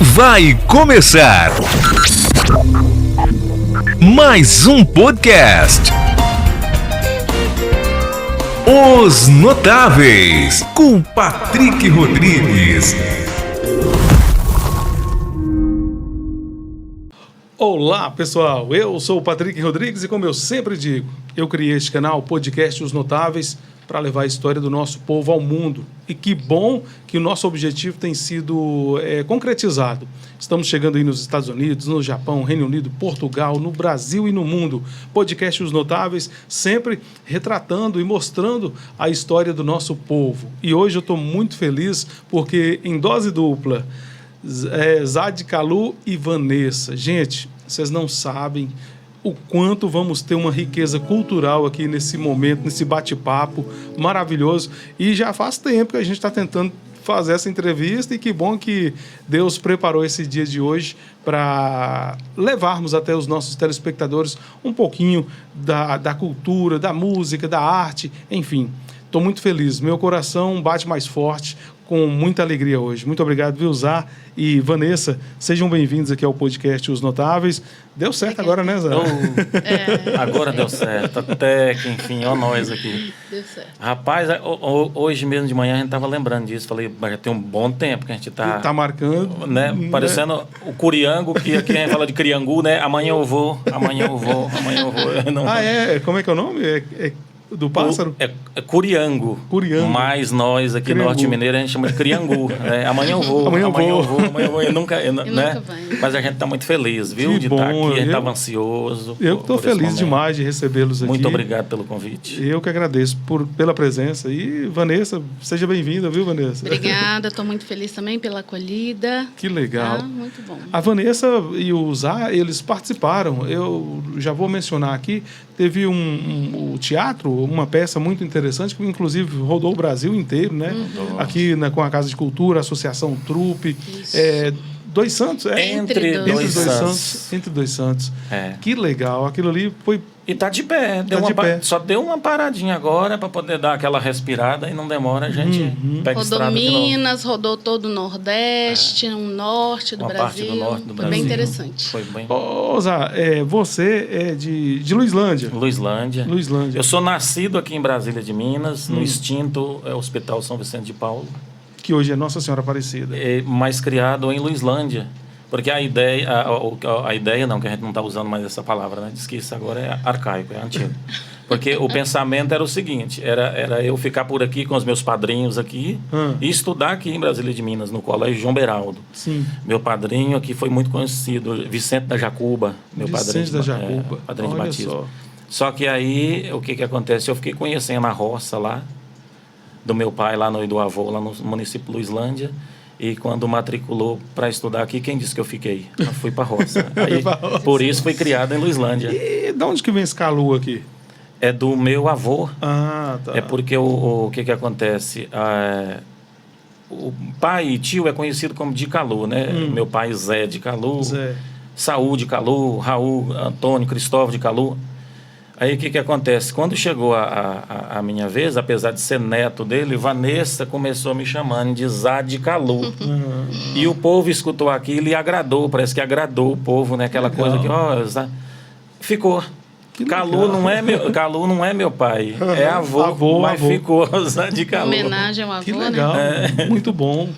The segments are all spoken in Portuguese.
Vai começar mais um podcast. Os Notáveis, com Patrick Rodrigues. Olá pessoal, eu sou o Patrick Rodrigues e como eu sempre digo, eu criei este canal, podcast Os Notáveis, para levar a história do nosso povo ao mundo. E que bom que o nosso objetivo tem sido concretizado. Estamos chegando aí nos Estados Unidos, no Japão, Reino Unido, Portugal, no Brasil e no mundo. Podcast Os Notáveis, sempre retratando e mostrando a história do nosso povo. E hoje eu estou muito feliz porque em dose dupla, Zad Kalu e Vanessa. Gente, vocês não sabem o quanto vamos ter uma riqueza cultural aqui nesse momento, nesse bate-papo maravilhoso. E já faz tempo que a gente está tentando fazer essa entrevista e que bom que Deus preparou esse dia de hoje para levarmos até os nossos telespectadores um pouquinho da cultura, da música, da arte, enfim. Estou muito feliz, meu coração bate mais forte, com muita alegria hoje. Muito obrigado, viu, Zá e Vanessa. Sejam bem-vindos aqui ao podcast Os Notáveis. Deu certo agora, né, Zá? Agora deu certo. Até que, enfim, ó nós aqui. Deu certo. Rapaz, hoje mesmo de manhã a gente estava lembrando disso. Falei, já tem um bom tempo que a gente está... Tá marcando. Né? Parecendo o Curiango, que aqui a gente fala de Criangu, né? Amanhã eu vou. Não... Como é que é o nome? Do pássaro? É Curiango. Curiango. Mas nós aqui no Norte Mineiro a gente chama de Criangu. Né? Amanhã eu vou. Amanhã eu nunca vai. Mas a gente está muito feliz, viu? De estar aqui. A gente estava ansioso. Eu estou feliz demais de recebê-los aqui. Muito obrigado pelo convite. Eu que agradeço pela presença. E Vanessa, seja bem-vinda, viu, Vanessa? Obrigada, estou muito feliz também pela acolhida. Que legal. Muito bom. A Vanessa e o Zá, eles participaram. Eu já vou mencionar aqui. Teve o teatro, uma peça muito interessante, que inclusive rodou o Brasil inteiro, né? Aqui com a Casa de Cultura, a Associação Trupe. Dois Santos? Entre dois Santos. Entre Dois Santos. Que legal. Aquilo ali foi... E tá de pé. Só deu uma paradinha agora para poder dar aquela respirada e não demora, a gente pega estrada rodou de novo. Minas, rodou todo o Nordeste, o Norte do Brasil. Parte do Norte do Brasil. Foi bem interessante. Foi bem. Zá, você é de Luislândia. Luislândia. Eu sou nascido aqui em Brasília de Minas, no extinto Hospital São Vicente de Paulo. Que hoje é Nossa Senhora Aparecida. Mas criado em Luislândia. Porque a ideia não, que a gente não está usando mais essa palavra, né? Diz que isso agora é arcaico, é antigo. Porque o pensamento era o seguinte, era eu ficar por aqui com os meus padrinhos aqui e estudar aqui em Brasília de Minas, no Colégio João Beraldo. Sim. Meu padrinho aqui foi muito conhecido, Vicente da Jacuba, Padrinho de batismo. Só que aí, o que acontece? Eu fiquei conhecendo a roça lá, do meu pai, do avô, lá no município de Luislândia. E quando matriculou para estudar aqui, quem disse que eu fiquei? Eu fui para a roça. Por isso fui criado em Luislândia. E de onde que vem esse Kalu aqui? É do meu avô. Tá. É porque o que acontece? O pai e tio é conhecido como de Kalu, né? Meu pai Zé de Kalu, Saúl de Kalu, Raul, Antônio, Cristóvão de Kalu. Aí o que acontece? Quando chegou a minha vez, apesar de ser neto dele, Vanessa começou me chamando de Zad Kalu. E o povo escutou aquilo e agradou, parece que agradou o povo, né? Aquela coisa que, ficou. Kalu não é meu pai, é avô, mas ficou Zad Kalu. Homenagem ao avô, que legal, né? Muito bom.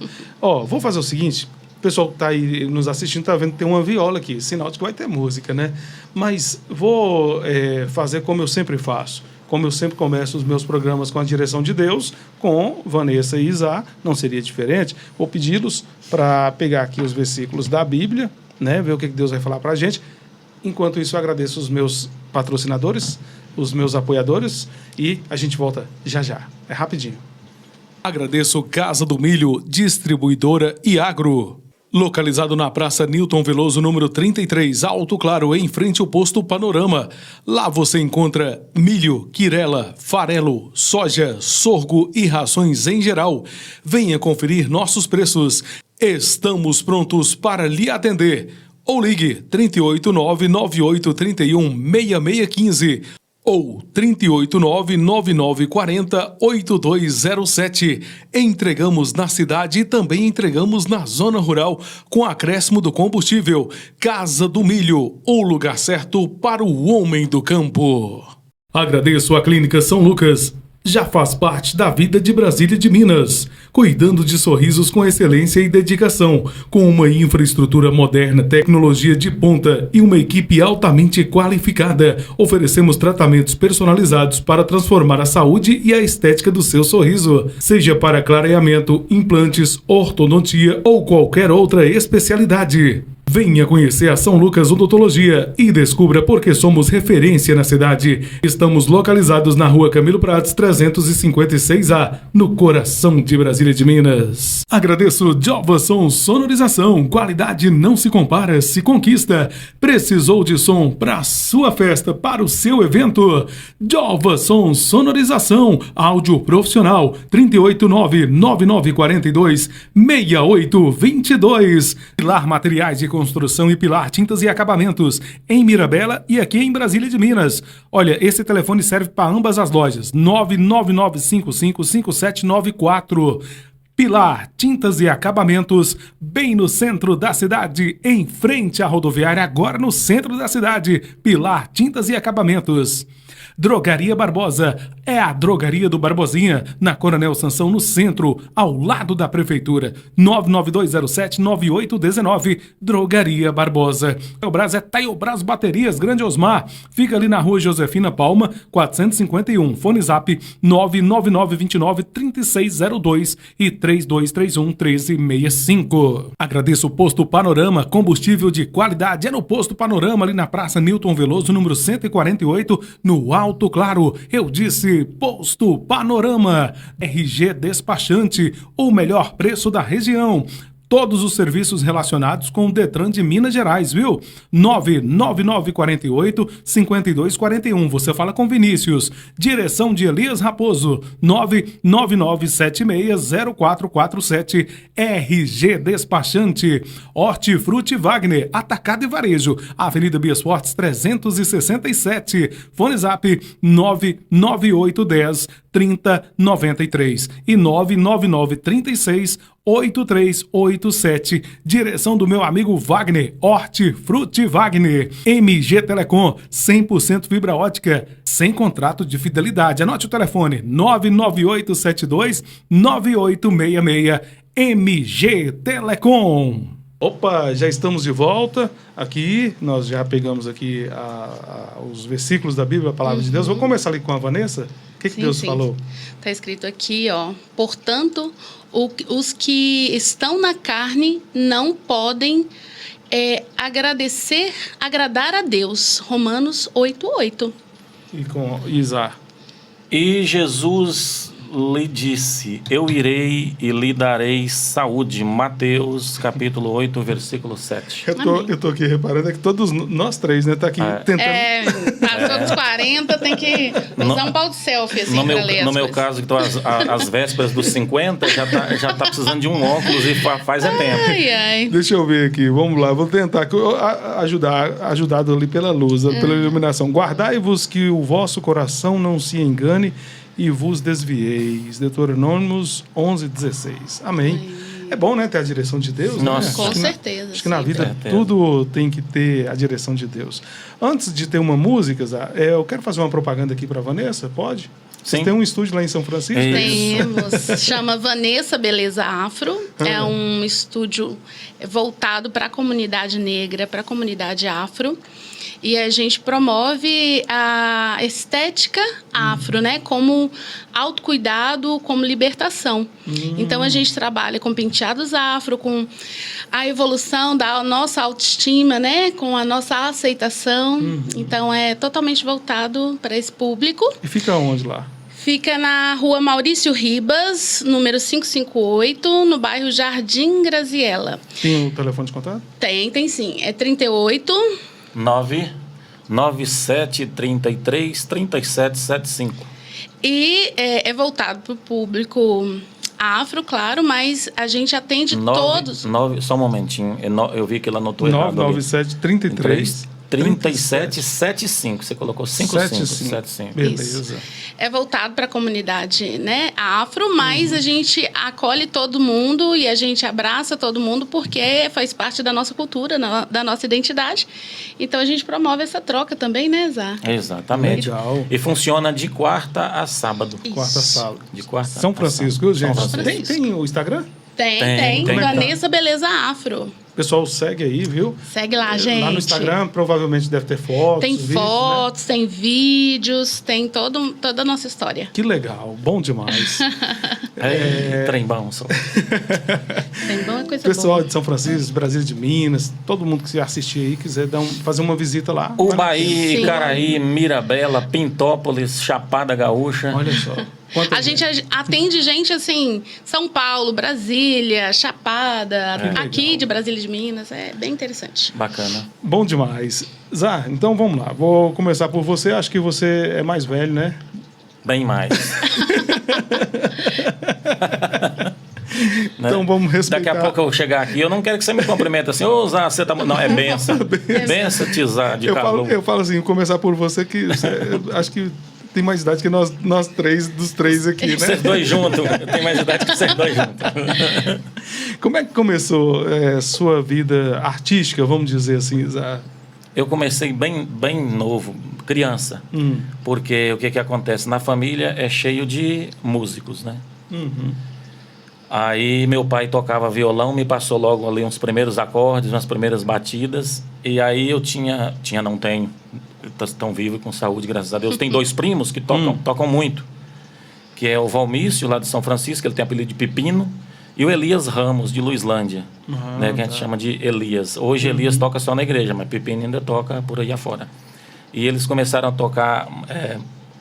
Vou fazer o seguinte... O pessoal que está aí nos assistindo está vendo que tem uma viola aqui, sinal de que vai ter música, né? Mas vou fazer como eu sempre faço. Como eu sempre começo os meus programas com a direção de Deus, com Vanessa e Zá, não seria diferente. Vou pedi-los para pegar aqui os versículos da Bíblia, né? Ver o que Deus vai falar para a gente. Enquanto isso, eu agradeço os meus patrocinadores, os meus apoiadores, e a gente volta já já. É rapidinho. Agradeço Casa do Milho, distribuidora e agro. Localizado na Praça Newton Veloso, número 33, Alto Claro, em frente ao posto Panorama. Lá você encontra milho, quirela, farelo, soja, sorgo e rações em geral. Venha conferir nossos preços. Estamos prontos para lhe atender. Ou ligue 389-9831-6615 ou 389-9940-8207. Entregamos na cidade e também entregamos na zona rural com acréscimo do combustível. Casa do Milho, o lugar certo para o homem do campo. Agradeço à Clínica São Lucas. Já faz parte da vida de Brasília de Minas, cuidando de sorrisos com excelência e dedicação, com uma infraestrutura moderna, tecnologia de ponta e uma equipe altamente qualificada. Oferecemos tratamentos personalizados para transformar a saúde e a estética do seu sorriso, seja para clareamento, implantes, ortodontia ou qualquer outra especialidade. Venha conhecer a São Lucas Odontologia e descubra por que somos referência na cidade. Estamos localizados na Rua Camilo Prates 356A, no coração de Brasília de Minas. Agradeço Jovasson Sonorização. Qualidade não se compara, se conquista. Precisou de som para sua festa, para o seu evento? Jovasson Sonorização. Áudio profissional 389-9942-6822. Pilar Materiais de Construção e Pilar Tintas e Acabamentos, em Mirabela e aqui em Brasília de Minas. Olha, esse telefone serve para ambas as lojas, 999555794. Pilar Tintas e Acabamentos, bem no centro da cidade, em frente à rodoviária, agora no centro da cidade. Pilar Tintas e Acabamentos. Drogaria Barbosa, é a drogaria do Barbosinha, na Coronel Sansão, no centro, ao lado da prefeitura. 99207-9819, Drogaria Barbosa. Taiobras é Taiobras Baterias, Grande Osmar, fica ali na Rua Josefina Palma, 451, fone zap 99929-3602 e 3231-1365. Agradeço o Posto Panorama, combustível de qualidade, é no Posto Panorama, ali na Praça Newton Veloso, número 148, no Alto Claro. Eu disse Posto Panorama. RG Despachante, o melhor preço da região. Todos os serviços relacionados com o Detran de Minas Gerais, viu? 99948-5241. Você fala com Vinícius. Direção de Elias Raposo. 999760447. RG Despachante. Hortifruti Wagner. Atacado e Varejo. Avenida Bias Fortes 367. Fone zap 99810-3093 e 99936-8387. Direção do meu amigo Wagner, Hortifruti Wagner. MG Telecom, 100% fibra ótica, sem contrato de fidelidade. Anote o telefone, 99872-9866. MG Telecom. Opa, já estamos de volta aqui, nós já pegamos aqui os versículos da Bíblia, a palavra de Deus. Vou começar ali com a Vanessa. O que Deus falou? Está escrito aqui, ó. Portanto, os que estão na carne não podem agradar a Deus. Romanos 8:8. E com Isa. E Jesus lhe disse, eu irei e lhe darei saúde. Mateus, capítulo 8, versículo 7. Eu tô aqui reparando que todos nós três, né, tá aqui tentando... Passou dos 40, tem que usar um pau de selfie, assim, pra ler as No meu coisas. caso, que estou às vésperas dos 50, já tá precisando de um óculos e faz tempo. Ai. Deixa eu ver aqui, vamos lá, vou tentar ajudado ali pela luz, pela iluminação. Guardai-vos que o vosso coração não se engane e vos desvieis. Deuteronômios 11:16. Amém. É bom, né, ter a direção de Deus. Nossa. Né? Com certeza. Acho que na vida tudo tem que ter a direção de Deus. Antes de ter uma música, eu quero fazer uma propaganda aqui para a Vanessa, pode? Sim. Você tem um estúdio lá em São Francisco? Temos. Chama Vanessa Beleza Afro. É um estúdio voltado para a comunidade negra, para a comunidade afro. E a gente promove a estética afro, né? Como autocuidado, como libertação. Então, a gente trabalha com penteados afro, com a evolução da nossa autoestima, né? Com a nossa aceitação. Então, é totalmente voltado para esse público. E fica onde lá? Fica na Rua Maurício Ribas, número 558, no bairro Jardim Graziella. Tem o telefone de contato? Tem sim. É 38... 997333775. E é voltado para o público afro, claro, mas a gente atende todos. Só um momentinho, eu vi que ela anotou errado. 99733 3775. Você colocou 5575. Beleza. É voltado para a comunidade, né, afro, mas a gente acolhe todo mundo e a gente abraça todo mundo porque faz parte da nossa cultura, da nossa identidade. Então a gente promove essa troca também, né, Zá? Exatamente. Legal. E funciona de quarta a sábado. Isso. Quarta sala. De quarta São Francisco, a sábado. gente. São Francisco. Tem o Instagram? Tem. Tem. Vanessa Beleza Afro. O pessoal segue aí, viu? Segue lá, gente. Lá no Instagram provavelmente deve ter fotos. Tem vídeos, fotos, tem vídeos, tem toda a nossa história. Que legal, bom demais. Trem bom, só. Tem boa coisa Pessoal boa. de São Francisco, Brasília de Minas, todo mundo que assistir aí, quiser fazer uma visita lá. Ubaí, Sim. Caraí, Mirabela, Pintópolis, Chapada Gaúcha. Olha só. A gente atende gente assim, São Paulo, Brasília, Chapada, aqui legal. de Brasília de Minas. É bem interessante. Bacana. Bom demais. Zá, então vamos lá. Vou começar por você. Acho que você é mais velho, né? Bem mais. Então vamos respeitar. Daqui a pouco eu vou chegar aqui. Eu não quero que você me cumprimente assim, ô Zá, você tá. Não, é benção. Benção, Tizá, de calor. Eu falo assim, começar por você, que acho que tem mais idade que nós três, dos três aqui, né? Vocês dois juntos. Eu tenho mais idade que vocês dois juntos. Como é que começou sua vida artística, vamos dizer assim, Zá? Eu comecei bem novo, criança. Porque o que acontece? Na família é cheio de músicos, né? Uhum. Aí meu pai tocava violão, me passou logo ali uns primeiros acordes, umas primeiras batidas. E aí eu não tenho, estão vivos com saúde, graças a Deus. Tem dois primos que tocam muito, que é o Valmício, lá de São Francisco, ele tem apelido de Pepino, e o Elias Ramos, de Luislândia, né, que a gente chama de Elias. Hoje Elias toca só na igreja, mas Pepino ainda toca por aí afora. E eles começaram a tocar,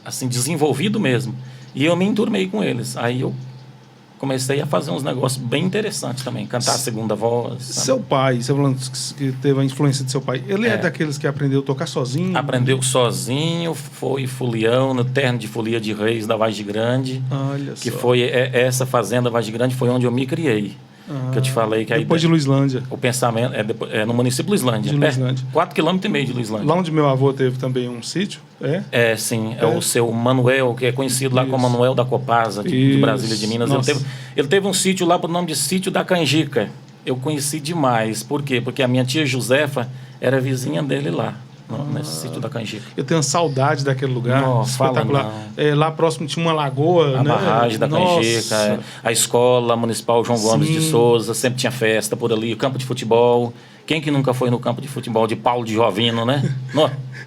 assim, desenvolvido mesmo. E eu me enturmei com eles. Aí eu comecei a fazer uns negócios bem interessantes também. Cantar a segunda voz. Sabe? Seu pai, você falando que teve a influência de seu pai, ele é daqueles que aprendeu a tocar sozinho? Aprendeu sozinho, foi folião no terno de folia de reis da Vargem Grande. Olha que só. foi essa fazenda Vargem Grande foi onde eu me criei. Que eu te falei que depois de Luislândia. O pensamento é no município de Luislândia. De Luislândia. 4,5 km de Luislândia. Lá onde meu avô teve também um sítio, Sim. É o seu Manuel, que é conhecido lá como Manuel da Copasa, de Brasília de Minas. Ele teve um sítio lá por nome de Sítio da Canjica. Eu conheci demais. Por quê? Porque a minha tia Josefa era vizinha dele lá, nesse Sítio da Canjica. Eu tenho saudade daquele lugar. Nossa, espetacular. Lá próximo tinha uma lagoa, A né? barragem da Canjica, a escola municipal João Gomes de Souza, sempre tinha festa por ali, o campo de futebol. Quem que nunca foi no campo de futebol de Paulo de Jovino, né?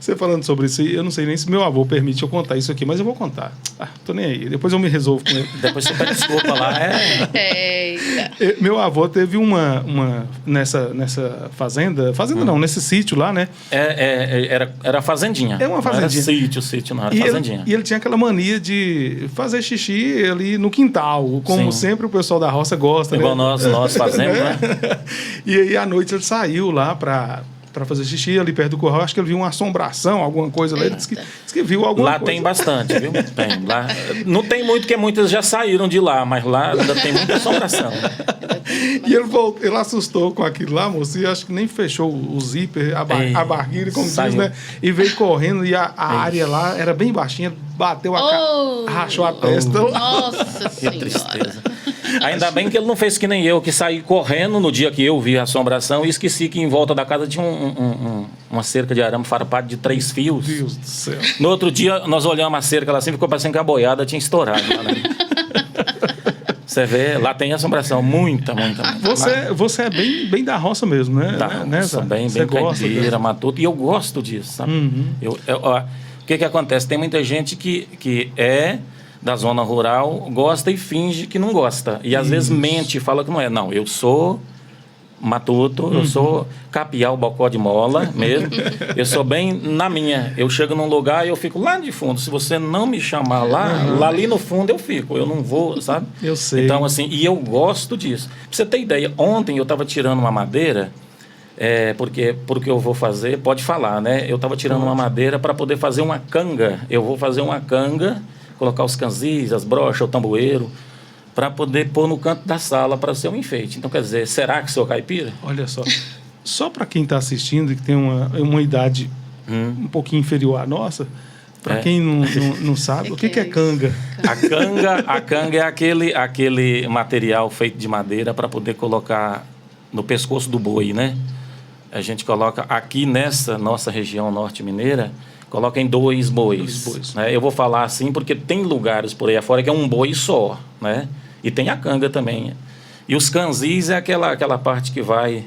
Você falando sobre isso, eu não sei nem se meu avô permite eu contar isso aqui, mas eu vou contar. Tô nem aí. Depois eu me resolvo com ele. Depois você pede desculpa lá. Meu avô teve nessa fazenda não, nesse sítio lá, né? Era fazendinha. É uma fazendinha. Não era sítio, não, era fazendinha. E ele tinha aquela mania de fazer xixi ali no quintal, como sempre o pessoal da roça gosta, igual né? nós fazemos, né? E aí à noite ele saiu lá para fazer xixi ali perto do curral. Acho que ele viu uma assombração, alguma coisa lá. Ele disse que viu alguma lá coisa. Tem bastante, viu? Tem. Lá, não tem muito, porque muitas já saíram de lá, mas lá ainda tem muita assombração. E ele assustou com aquilo lá, moço, e acho que nem fechou o zíper, a barriga, como diz, né? E veio correndo, e a área lá era bem baixinha, bateu rachou a testa. Nossa Que Senhora. tristeza. Ainda bem que ele não fez que nem eu, que saí correndo no dia que eu vi a assombração e esqueci que em volta da casa tinha uma cerca de arame farpado de 3 fios. Meu Deus do céu. No outro dia, nós olhamos a cerca lá assim, ficou parecendo que a boiada tinha estourado. Né? Você vê, lá tem assombração, muita. Você é bem da roça mesmo, né? Da roça, bem caipira, matuto, e eu gosto disso, sabe? O que acontece? Tem muita gente que é da zona rural, gosta e finge que não gosta. E às vezes mente e fala que não é. Não, eu sou matuto, eu sou capial, bocó de mola mesmo. Eu sou bem na minha. Eu chego num lugar e eu fico lá de fundo. Se você não me chamar lá ali no fundo eu fico. Eu não vou, sabe? Eu sei. Então, assim, e eu gosto disso. Pra você ter ideia, ontem eu estava tirando uma madeira, porque eu vou fazer, pode falar, né? Eu estava tirando uma madeira para poder fazer uma canga. Eu vou fazer uma canga, colocar os canzis, as brochas, o tamboeiro, para poder pôr no canto da sala para ser um enfeite. Então, quer dizer, será que sou caipira? Olha só. só para quem está assistindo e que tem uma idade um pouquinho inferior à nossa, para quem não sabe, o que é canga? A canga é aquele material feito de madeira para poder colocar no pescoço do boi, né? A gente coloca aqui nessa nossa região norte mineira, coloca em 2 bois. Né? Eu vou falar assim porque tem lugares por aí afora que é um boi só, né? E tem a canga também. E os canzis é aquela parte que vai...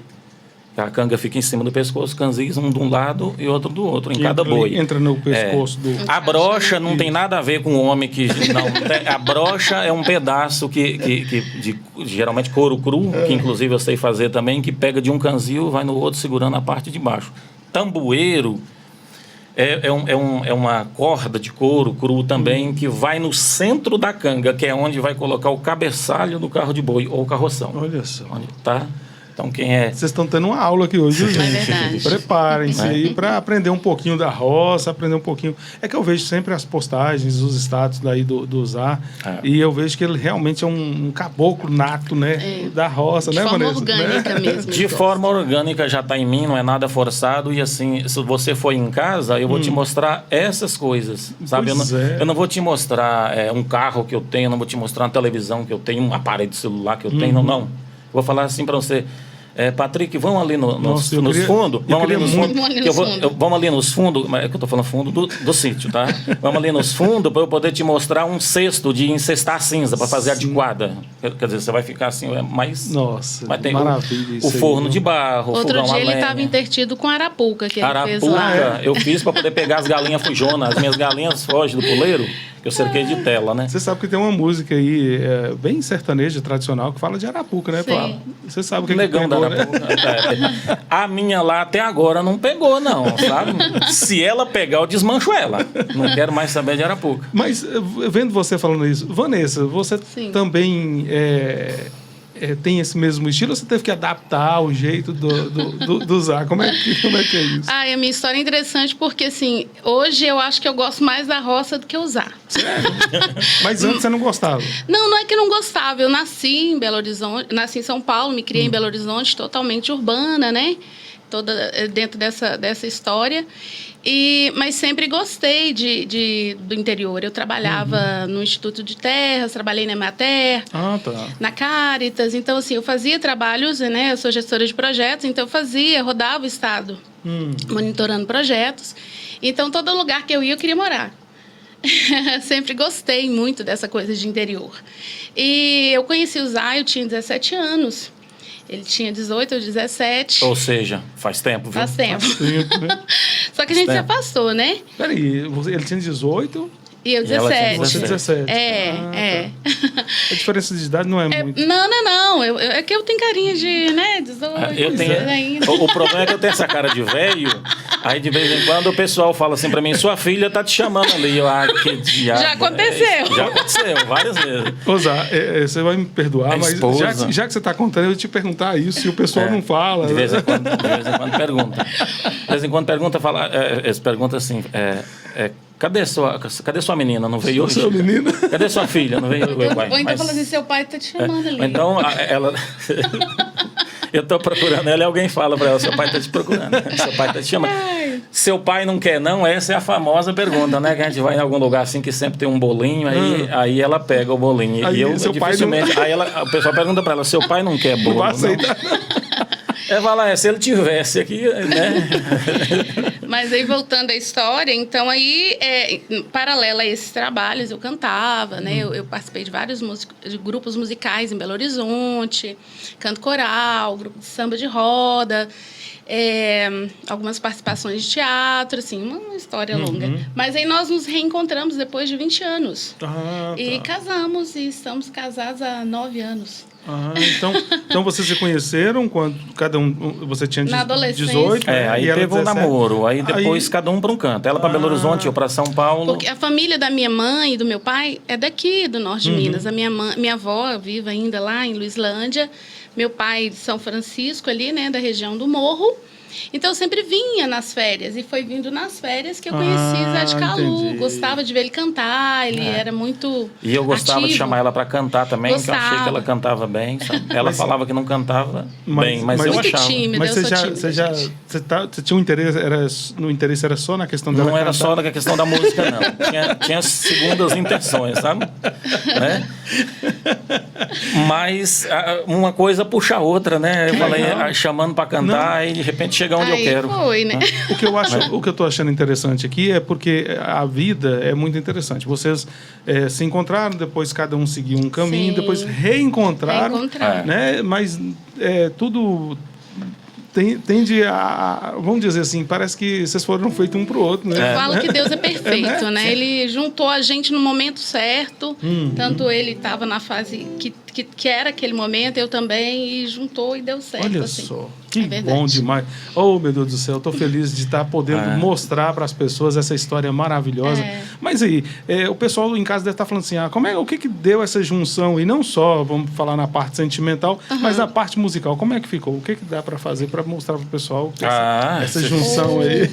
A canga fica em cima do pescoço, canzis um de um lado e outro do outro, em cada boi. Entra no pescoço do... A brocha não tem nada a ver com o homem que... Não, a brocha é um pedaço de geralmente couro cru, que inclusive eu sei fazer também, que pega de um canzil, vai no outro segurando a parte de baixo. Tamboeiro é uma corda de couro cru também, que vai no centro da canga, que é onde vai colocar o cabeçalho do carro de boi ou carroção. Olha só. Tá? Então, quem é... Vocês estão tendo uma aula aqui hoje, gente. É verdade. Preparem-se aí para aprender um pouquinho da roça, aprender um pouquinho... É que eu vejo sempre as postagens, os status daí do Zá, e eu vejo que ele realmente é um caboclo nato, né? Da roça, né, Vanessa? De forma orgânica mesmo. De forma orgânica já está em mim, não é nada forçado. E assim, se você for em casa, eu vou te mostrar essas coisas, sabe? Eu não vou te mostrar um carro que eu tenho, eu não vou te mostrar uma televisão que eu tenho, um aparelho de celular que eu tenho, não. Vou falar assim para você... Patrick, vamos ali nos fundos. Vamos ali nos fundos. Vamos ali nos fundos. É que eu estou falando fundo do sítio, tá? Vamos ali nos fundos para eu poder te mostrar um cesto de encestar cinza para fazer adequada. Quer dizer, você vai ficar assim, mais. Nossa, vai ter maravilha. o forno de barro. Outro fogão dia ele lenha. estava intertido com arapuca, que ele fez lá. Eu fiz para poder pegar as galinhas fujonas. As minhas galinhas fogem do puleiro, que eu cerquei de tela, né? Você sabe que tem uma música aí, bem sertaneja, tradicional, que fala de arapuca, né, Flávio? Você sabe o que Negão que da arapuca. A minha lá até agora não pegou, não, sabe? Se ela pegar, eu desmancho ela. Não quero mais saber de arapuca. Mas, vendo você falando isso, Vanessa, você também tem esse mesmo estilo ou você teve que adaptar o jeito do Zá? Como é que é isso? A minha história é interessante porque, assim, hoje eu acho que eu gosto mais da roça do que o Zá. Sério? Mas antes você não gostava? Não é que não gostava. Eu nasci em Belo Horizonte, nasci em São Paulo, me criei em Belo Horizonte, totalmente urbana, né? Toda dentro dessa história. Mas sempre gostei do interior. Eu trabalhava no Instituto de Terras, trabalhei na Emater, na Caritas. Então, assim, eu fazia trabalhos, né? Eu sou gestora de projetos, então eu rodava o estado, monitorando projetos. Então, todo lugar que eu ia, eu queria morar. Sempre gostei muito dessa coisa de interior. E eu conheci o Zá, eu tinha 17 anos. Ele tinha 18 ou 17. Ou seja, faz tempo, viu? Faz tempo. Só que a gente se afastou, né? Peraí, ele tinha 18... E eu 17. Você 17. A diferença de idade não é muito. Não. É que eu tenho carinha de, né, 18, eu tenho ainda. O problema é que eu tenho essa cara de velho. Aí, de vez em quando, o pessoal fala assim pra mim, sua filha tá te chamando ali. Que diabo. Já aconteceu. Já aconteceu, várias vezes. Ô, Zá, você vai me perdoar, mas já que você tá contando, eu vou te perguntar isso e o pessoal não fala. De vez em quando pergunta. De vez em quando eles perguntam assim, cadê sua menina? Não veio hoje? Sua menina? Cadê sua filha? Não veio hoje? Ou então fala assim, seu pai tá te chamando ali. Então, ela... Eu tô procurando ela e alguém fala pra ela, seu pai tá te procurando, seu pai tá te chamando. Seu pai não quer não? Essa é a famosa pergunta, né? Que a gente vai em algum lugar assim que sempre tem um bolinho, aí ela pega o bolinho. Aí, e eu dificilmente... Não... Aí o pessoal pergunta pra ela, seu pai não quer bolo? Não vai aceitar. Fala, se ele tivesse aqui, né? Mas aí, voltando à história, então aí, paralelo a esses trabalhos, eu cantava, né? Eu participei de vários grupos musicais em Belo Horizonte, canto coral, grupo de samba de roda, algumas participações de teatro, assim, uma história longa. Mas aí nós nos reencontramos depois de 20 anos. E casamos, e estamos casados há 9 anos. Então vocês se conheceram quando cada você tinha 18? Aí teve um namoro, aí depois cada um para um canto. Ela para Belo Horizonte, eu para São Paulo. Porque a família da minha mãe e do meu pai é daqui, do norte de Minas. Minha avó vive ainda lá em Luislândia, meu pai de São Francisco ali, né, da região do Morro. Então eu sempre vinha nas férias, e foi vindo nas férias que eu conheci Zé de Calu. Entendi. Gostava de ver ele cantar, ele era muito E eu gostava ativo. de chamar ela para cantar também, que eu achei que ela Gostava. cantava bem, sabe? Ela falava que não cantava bem, mas eu Muito achava. tímida, Mas eu você sou tímida, gente. você tinha um interesse, no interesse era só na questão dela Não era cantar? só da questão da música, não. Tinha segundas intenções, sabe? Né? Mas uma coisa puxa a outra, né? Eu falei, chamando para cantar e de repente chegar onde Aí eu quero. foi, né? O que eu tô achando interessante aqui é porque a vida é muito interessante. Vocês se encontraram, depois cada um seguiu um caminho, Sim. depois reencontraram, Reencontraram. né? Mas tudo tende a, vamos dizer assim, parece que vocês foram feitos um pro outro, né? Eu falo que Deus é perfeito, né? Sim. Ele juntou a gente no momento certo. Tanto ele estava na fase que era aquele momento, eu também, e juntou e deu certo. Olha assim. só, que É verdade. bom demais. Oh, meu Deus do céu, eu tô feliz de estar podendo mostrar para as pessoas essa história maravilhosa. Mas aí, o pessoal em casa deve estar falando assim, o que deu essa junção? E não só, vamos falar na parte sentimental, mas na parte musical, como é que ficou? O que dá para fazer para mostrar para o pessoal essa junção aí?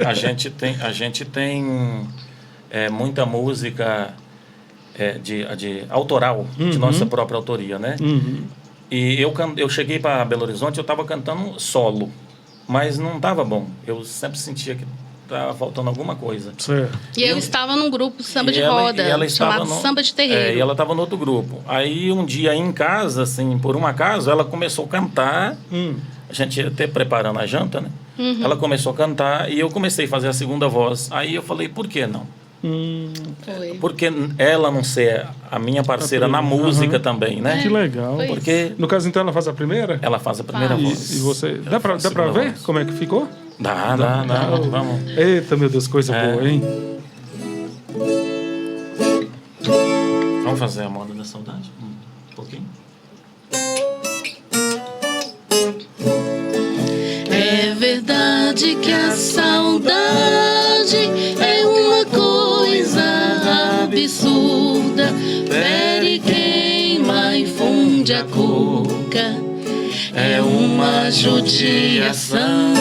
A gente tem muita música de autoral, de nossa própria autoria, né? E eu cheguei para Belo Horizonte, eu estava cantando solo, mas não estava bom. Eu sempre sentia que estava faltando alguma coisa. Certo. E eu estava num grupo samba de ela roda, estava chamado Samba de Terreiro. E ela estava no outro grupo. Aí um dia em casa, assim, por um acaso, ela começou a cantar. A gente ia até preparando a janta, né? Ela começou a cantar e eu comecei a fazer a segunda voz. Aí eu falei, por que não? Foi. Porque ela não ser a minha parceira na música também, né? Que legal. Foi Porque No caso, então, ela faz a primeira? ela faz a primeira Faz. voz. E você... Ela Dá pra faz a ver segunda voz. como é que ficou? Dá. Vamos. Eita, meu Deus, coisa boa, hein? Vamos fazer a moda da saudade? Um pouquinho. É verdade que a saudade é uma coisa absurda, fere, queima e funde a cuca, é uma judiação.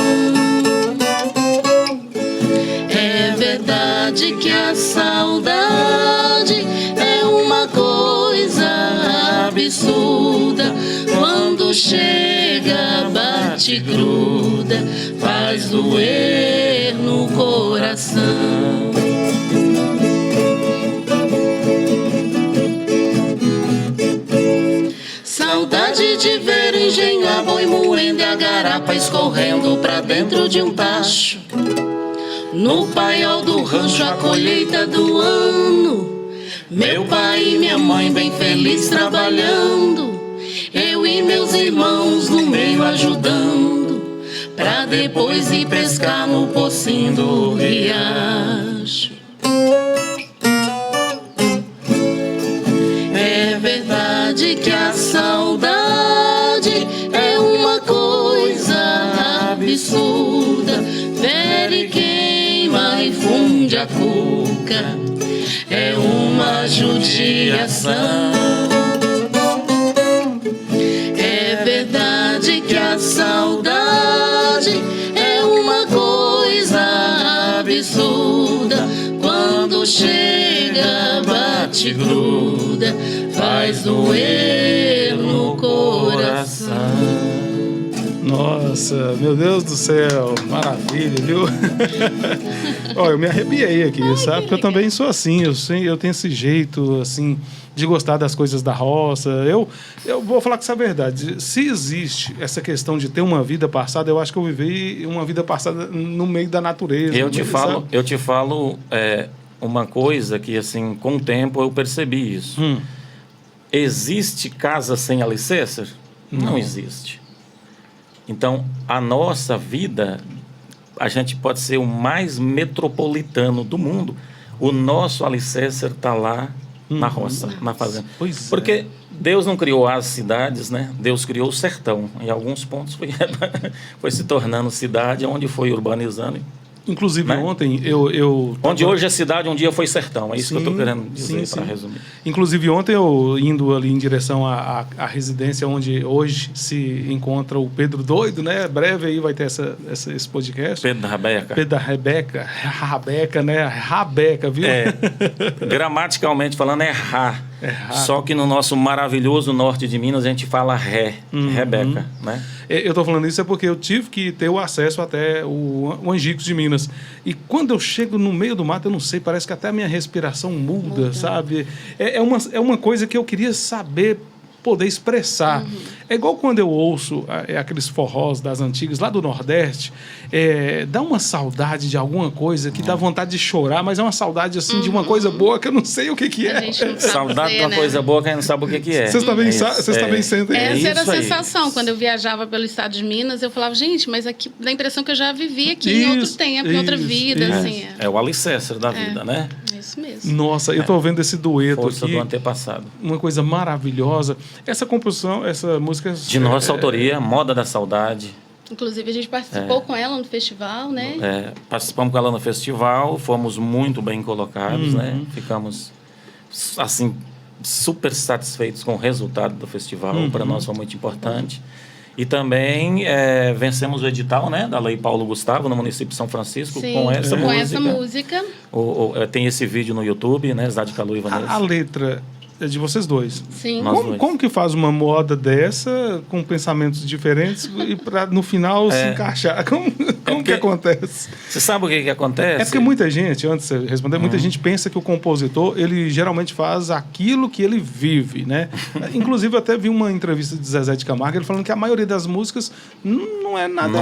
É verdade que a saudade é uma coisa absurda, quando chega, bate e gruda, faz doer no coração. Saudade de ver o engenho a boi moendo e a garapa escorrendo pra dentro de um tacho. No paiol do rancho a colheita do ano, meu pai e minha mãe bem felizes trabalhando, eu e meus irmãos no meio ajudando, pra depois ir pescar no pocinho do riacho. É verdade que a saudade é uma coisa absurda, fere, queima e funde a cuca, é uma judiação. É verdade que a saudade é uma coisa absurda, quando chega, bate e gruda, faz doer no coração. Nossa, meu Deus do céu, maravilha, viu? Ó, eu me arrepiei aqui, sabe? Porque eu também sou assim, eu tenho esse jeito, assim, de gostar das coisas da roça. Eu vou falar com essa verdade. Se existe essa questão de ter uma vida passada, eu acho que eu vivi uma vida passada no meio da natureza. Eu te falo uma coisa que, assim, com o tempo eu percebi isso. Existe casa sem alicerce? Não existe. Então, a nossa vida, a gente pode ser o mais metropolitano do mundo, o nosso alicerce está lá na roça, na fazenda. Pois é. Porque Deus não criou as cidades, né? Deus criou o sertão. Em alguns pontos foi se tornando cidade, onde foi urbanizando Inclusive, né? ontem eu Onde hoje é cidade, um dia foi sertão. É isso que eu estou querendo dizer, para resumir. Inclusive, ontem eu indo ali em direção à residência onde hoje se encontra o Pedro Doido, né? Breve aí vai ter esse podcast. Pedro da Rabeca. Pedro da Rebeca. Rabeca, né? Rabeca, viu? Gramaticalmente falando, é Rá. Só que no nosso maravilhoso norte de Minas a gente fala Ré, Rebeca, né? Eu estou falando isso porque eu tive que ter o acesso até o Angicos de Minas. E quando eu chego no meio do mato, eu não sei, parece que até a minha respiração muda. Sabe? É uma coisa que eu queria saber, poder expressar. É igual quando eu ouço aqueles forrós das antigas, lá do Nordeste, dá uma saudade de alguma coisa que dá vontade de chorar, mas é uma saudade assim de uma coisa boa que eu não sei o que é. Saudade de uma coisa boa que a gente não sabe o que é. Vocês também sentem essa isso? era a sensação. Quando eu viajava pelo estado de Minas, eu falava, gente, mas aqui dá a impressão que eu já vivi aqui em outro tempo, em outra vida. Assim, É o alicerce da vida, né? É isso mesmo. Nossa, eu tô vendo esse dueto Força aqui. do antepassado. Uma coisa maravilhosa. Essa composição, essa música... De nossa autoria, Moda da Saudade. Inclusive, a gente participou com ela no festival, né? Participamos com ela no festival, fomos muito bem colocados, né? Ficamos, assim, super satisfeitos com o resultado do festival. Para nós foi muito importante. E também vencemos o edital, né, da Lei Paulo Gustavo, no município de São Francisco, Sim, com essa música. Essa música. Tem esse vídeo no YouTube, né, Zá de Calu e Vanessa. A letra é de vocês dois. Sim. Como que faz uma moda dessa, com pensamentos diferentes, e para no final se encaixar? Como que acontece? Você sabe o que acontece? É porque muita gente, antes de você responder, muita gente pensa que o compositor, ele geralmente faz aquilo que ele vive, né? Inclusive, eu até vi uma entrevista de Zezé de Camargo, ele falando que a maioria das músicas não é nada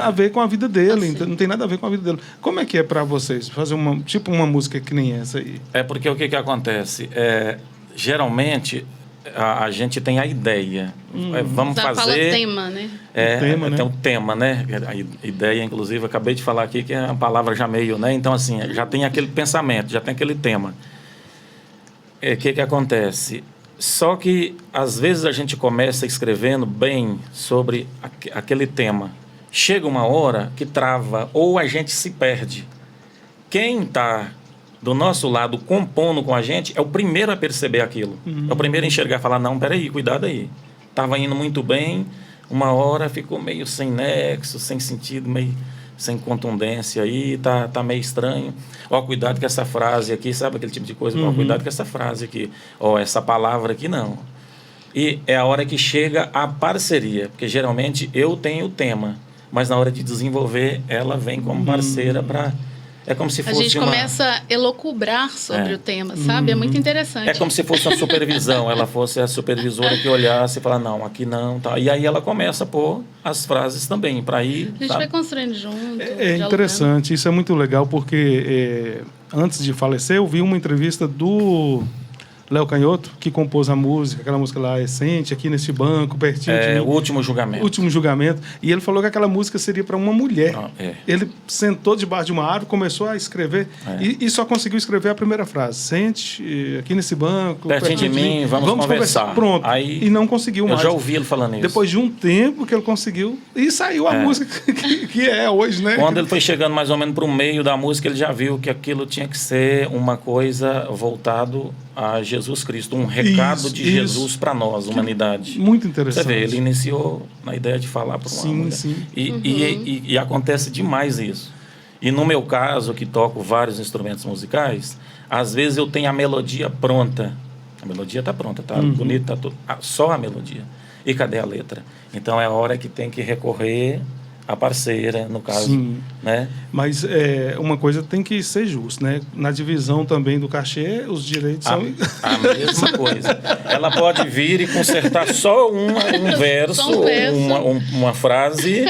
a ver com a vida dele, então não tem nada a ver com a vida dele. Como é que é para vocês fazer uma música que nem essa aí? É porque o que acontece? Geralmente, a gente tem a ideia. Vamos fazer... Fala tema, né? Tem um tema, né? A ideia, inclusive, acabei de falar aqui, que é uma palavra já meio, né? Então, assim, já tem aquele pensamento, já tem aquele tema. O que acontece? Só que, às vezes, a gente começa escrevendo bem sobre aquele tema. Chega uma hora que trava, ou a gente se perde. Quem está do nosso lado compondo com a gente é o primeiro a perceber aquilo. É o primeiro a enxergar e falar, não, peraí, cuidado aí. Estava indo muito bem, uma hora ficou meio sem nexo, sem sentido, meio sem contundência aí, tá meio estranho. Ó, cuidado com essa frase aqui, sabe aquele tipo de coisa? Ó, cuidado com essa frase aqui. Ó, essa palavra aqui não. E é a hora que chega a parceria, porque geralmente eu tenho o tema, mas na hora de desenvolver, ela vem como parceira para... É como se fosse a gente começa a elocubrar sobre o tema, sabe? É muito interessante. É como se fosse uma supervisão. Ela fosse a supervisora que olhasse e falasse, não, aqui não. Tá. E aí ela começa a pôr as frases também, para ir... A gente vai construindo junto. É interessante, isso é muito legal, porque antes de falecer, eu vi uma entrevista do Léo Canhoto, que compôs a música, aquela música lá, Essente, aqui nesse banco, pertinho de mim. O Último Julgamento. Último Julgamento. E ele falou que aquela música seria para uma mulher. Ele sentou debaixo de uma árvore, começou a escrever e só conseguiu escrever a primeira frase. Sente, aqui nesse banco, pertinho de mim, vamos conversar. Pronto. Aí, e não conseguiu mais. Eu já ouvi ele falando isso. Depois de um tempo que ele conseguiu, e saiu a música que é hoje, né? Quando ele foi chegando mais ou menos para o meio da música, ele já viu que aquilo tinha que ser uma coisa voltado a Jesus Cristo, um recado de Jesus para nós, humanidade. Muito interessante. Você vê, ele iniciou na ideia de falar para uma mulher. Sim. E acontece demais isso. E no meu caso, que toco vários instrumentos musicais, às vezes eu tenho a melodia pronta. A melodia está pronta, tá bonita, tá tudo. Só a melodia. E cadê a letra? Então é a hora que tem que recorrer a parceira, no caso. Sim. Né? Mas uma coisa tem que ser justa, né? Na divisão também do cachê, os direitos são... A mesma coisa. Ela pode vir e consertar só um verso, uma frase,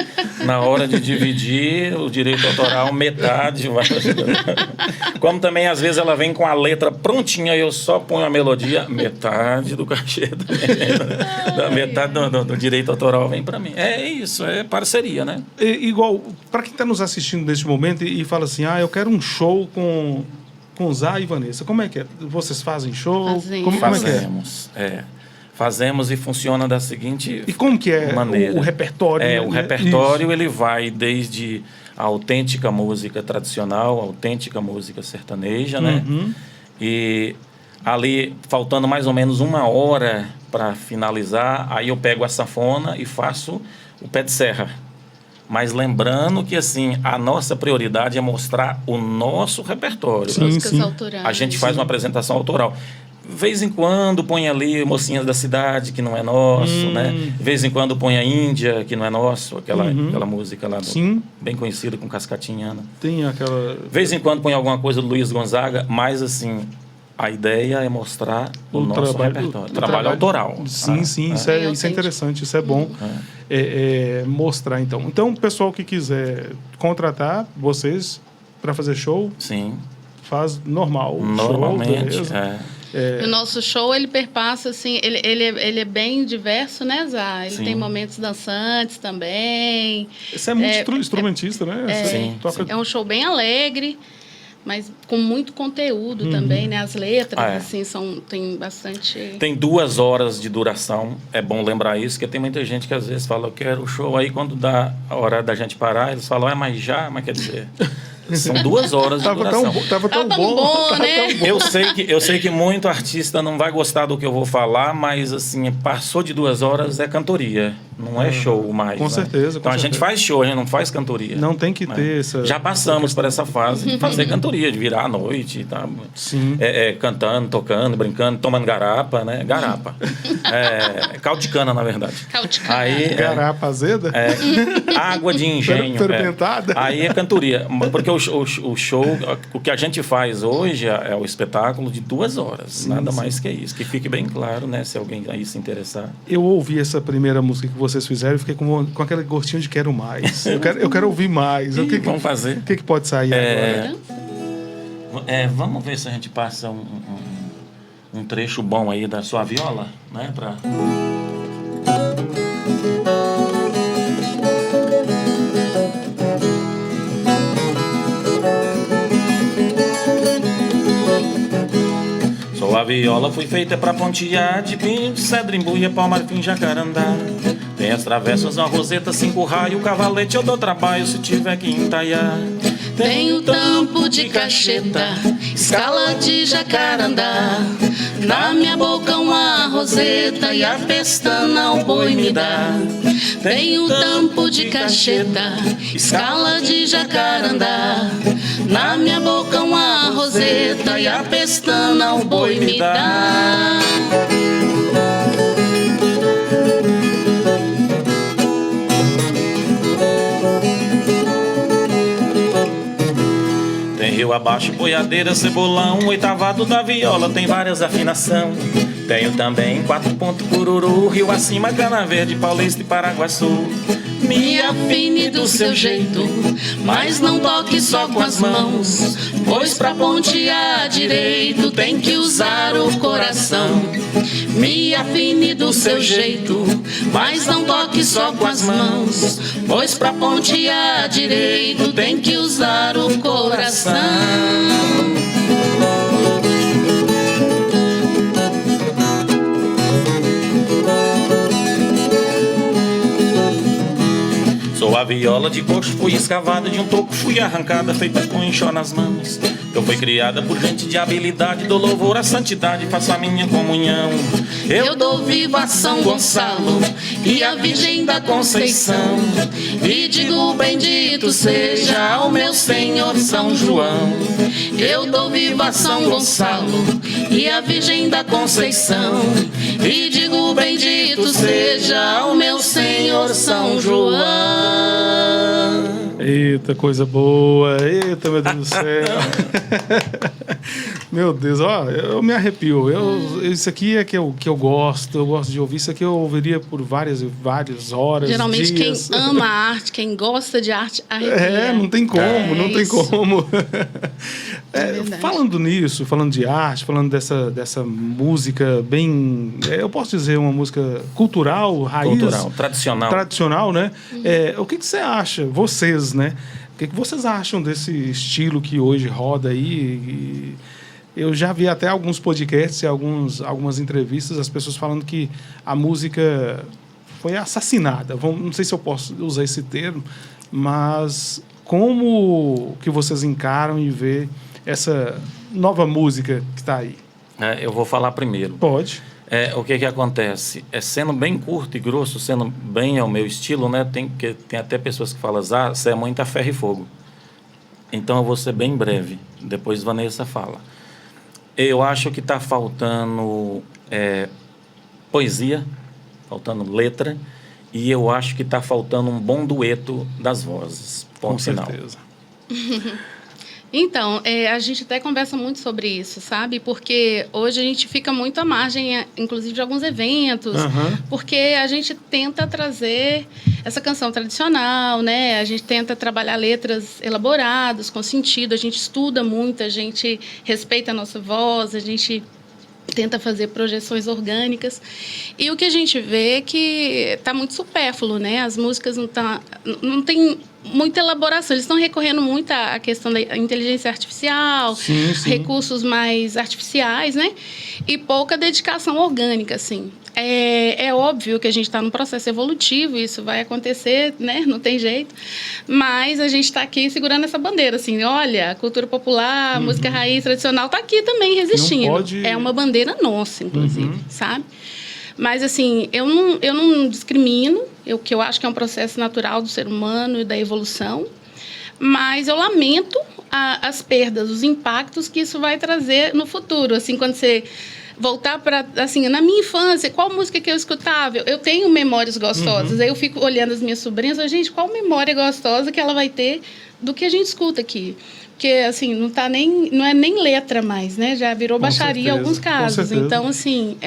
na hora de dividir o direito autoral, metade vai... Como também, às vezes, ela vem com a letra prontinha e eu só ponho a melodia, metade do cachê, da metade do direito autoral vem para mim. É isso, é parceria, né? Igual, para quem está nos assistindo neste momento e fala assim, eu quero um show com Zá e Vanessa, como é que é? Vocês fazem show? Como Fazemos, Fazemos e funciona da seguinte maneira. E como que é o repertório? Né? O repertório, ele vai desde a autêntica música tradicional, a autêntica música sertaneja, né? E ali, faltando mais ou menos 1 hora para finalizar, aí eu pego a sanfona e faço o pé de serra. Mas lembrando que, assim, a nossa prioridade é mostrar o nosso repertório. Músicas autorais. A gente faz uma apresentação autoral. De vez em quando põe ali Mocinhas da Cidade, que não é nosso, né? De vez em quando põe a Índia, que não é nosso, aquela música lá, bem conhecida com Cascatinha. Tem aquela... De vez em quando põe alguma coisa do Luiz Gonzaga, mas assim, a ideia é mostrar o nosso repertório. Trabalho autoral. Sim, isso é interessante, isso é bom mostrar, então. Então, o pessoal que quiser contratar vocês para fazer show, faz normal. Normalmente, O nosso show, ele perpassa, assim, ele é bem diverso, né, Zá? Ele tem momentos dançantes também. Você é muito instrumentista, né? É um show bem alegre, mas com muito conteúdo também, né? As letras, assim, tem bastante... Tem 2 horas de duração, é bom lembrar isso, porque tem muita gente que às vezes fala, eu quero o show, aí quando dá a hora da gente parar, eles falam, mas quer dizer... São 2 horas de duração. Tava tão bom, né? Eu sei que muito artista não vai gostar do que eu vou falar, mas assim, passou de 2 horas é cantoria, não é show mais. Com certeza. Então a gente faz show, a gente não faz cantoria. Não tem que ter essa... Já passamos por essa fase de fazer cantoria, de virar à noite, tá? Cantando, tocando, brincando, tomando garapa, né? Garapa. Calticana, na verdade. Calticana. Aí, garapa azeda? Água de engenho. Fermentada. Aí é cantoria. Porque o show, o que a gente faz hoje é o espetáculo de 2 horas. Nada mais que isso. Que fique bem claro, né? Se alguém aí se interessar. Eu ouvi essa primeira música que vocês fizeram e fiquei com aquele gostinho de quero mais. Eu quero ouvir mais. Vamos fazer. O que pode sair agora? Vamos ver se a gente passa um trecho bom aí da sua viola, né? A viola foi feita pra pontear de pinho, de cedro, embuia, pau, marfim, jacarandá. Tem as travessas, uma roseta, 5 raios, cavalete, eu dou trabalho se tiver que entaiar. Tem o tampo de cacheta, escala de jacarandá. Na minha boca uma roseta e a pestana o boi me dá. Tem o tampo de cacheta, escala de jacarandá. Na minha boca uma roseta e a pestana o boi me dá. Tem rio abaixo, boiadeira, cebolão, oitavado da viola, tem várias afinação. Tenho também 4 pontos cururu, rio acima, Cana Verde, Paulista e Paraguaçu. Me afine do seu jeito, mas não toque só com as mãos, pois pra pontear direito tem que usar o coração. Me afine do seu jeito, mas não toque só com as mãos, pois pra pontear direito tem que usar o coração. Sou a viola de coxo, fui escavada de um toco, fui arrancada, feita com enxó nas mãos. Eu fui criada por gente de habilidade, dou louvor à santidade, faço a minha comunhão. Eu dou viva a São Gonçalo e a Virgem da Conceição, e digo bendito seja o meu Senhor São João. Eu dou viva a São Gonçalo e a Virgem da Conceição, e digo bendito seja o meu Senhor São João. Eita, coisa boa. Eita, meu Deus do céu. Meu Deus, eu me arrepio. Isso aqui é que eu gosto. Eu gosto de ouvir. Isso aqui eu ouviria por várias horas, geralmente dias. Quem ama a arte, quem gosta de arte, arrepia. Não tem como, não tem como. Falando nisso, falando de arte, falando dessa música bem... eu posso dizer uma música cultural, raiz. Cultural, tradicional. Tradicional, né? O que você acha, vocês, né? O que vocês acham desse estilo que hoje roda aí? Eu já vi até alguns podcasts e algumas entrevistas, as pessoas falando que a música foi assassinada. Não sei se eu posso usar esse termo, mas como que vocês encaram e vê essa nova música que está aí? Eu vou falar primeiro. Pode. O que acontece? Sendo bem curto e grosso, sendo bem ao meu estilo, né? Tem até pessoas que falam, você é muita ferro e fogo. Então eu vou ser bem breve. Depois Vanessa fala. Eu acho que está faltando poesia, faltando letra, e eu acho que está faltando um bom dueto das vozes. Ponto final. Com certeza. Então, a gente até conversa muito sobre isso, sabe? Porque hoje a gente fica muito à margem, inclusive, de alguns eventos, porque a gente tenta trazer essa canção tradicional, né? A gente tenta trabalhar letras elaboradas, com sentido, a gente estuda muito, a gente respeita a nossa voz, a gente tenta fazer projeções orgânicas. E o que a gente vê é que está muito supérfluo, né? As músicas não tem muita elaboração. Eles estão recorrendo muito à questão da inteligência artificial, sim. recursos mais artificiais, né? E pouca dedicação orgânica, assim. É óbvio que a gente está num processo evolutivo, isso vai acontecer, né? Não tem jeito. Mas a gente está aqui segurando essa bandeira, assim, olha, a cultura popular, a música raiz tradicional está aqui também resistindo. Pode... É uma bandeira nossa, inclusive, sabe? Mas, assim, eu não discrimino, que eu acho que é um processo natural do ser humano e da evolução, mas eu lamento as perdas, os impactos que isso vai trazer no futuro. Assim, quando você voltar para, assim, na minha infância, qual música que eu escutava? Eu tenho memórias gostosas, aí eu fico olhando as minhas sobrinhas e falo, gente, qual memória gostosa que ela vai ter do que a gente escuta aqui? Porque, assim, não é nem letra mais, né? Já virou baixaria em alguns casos. Então, assim,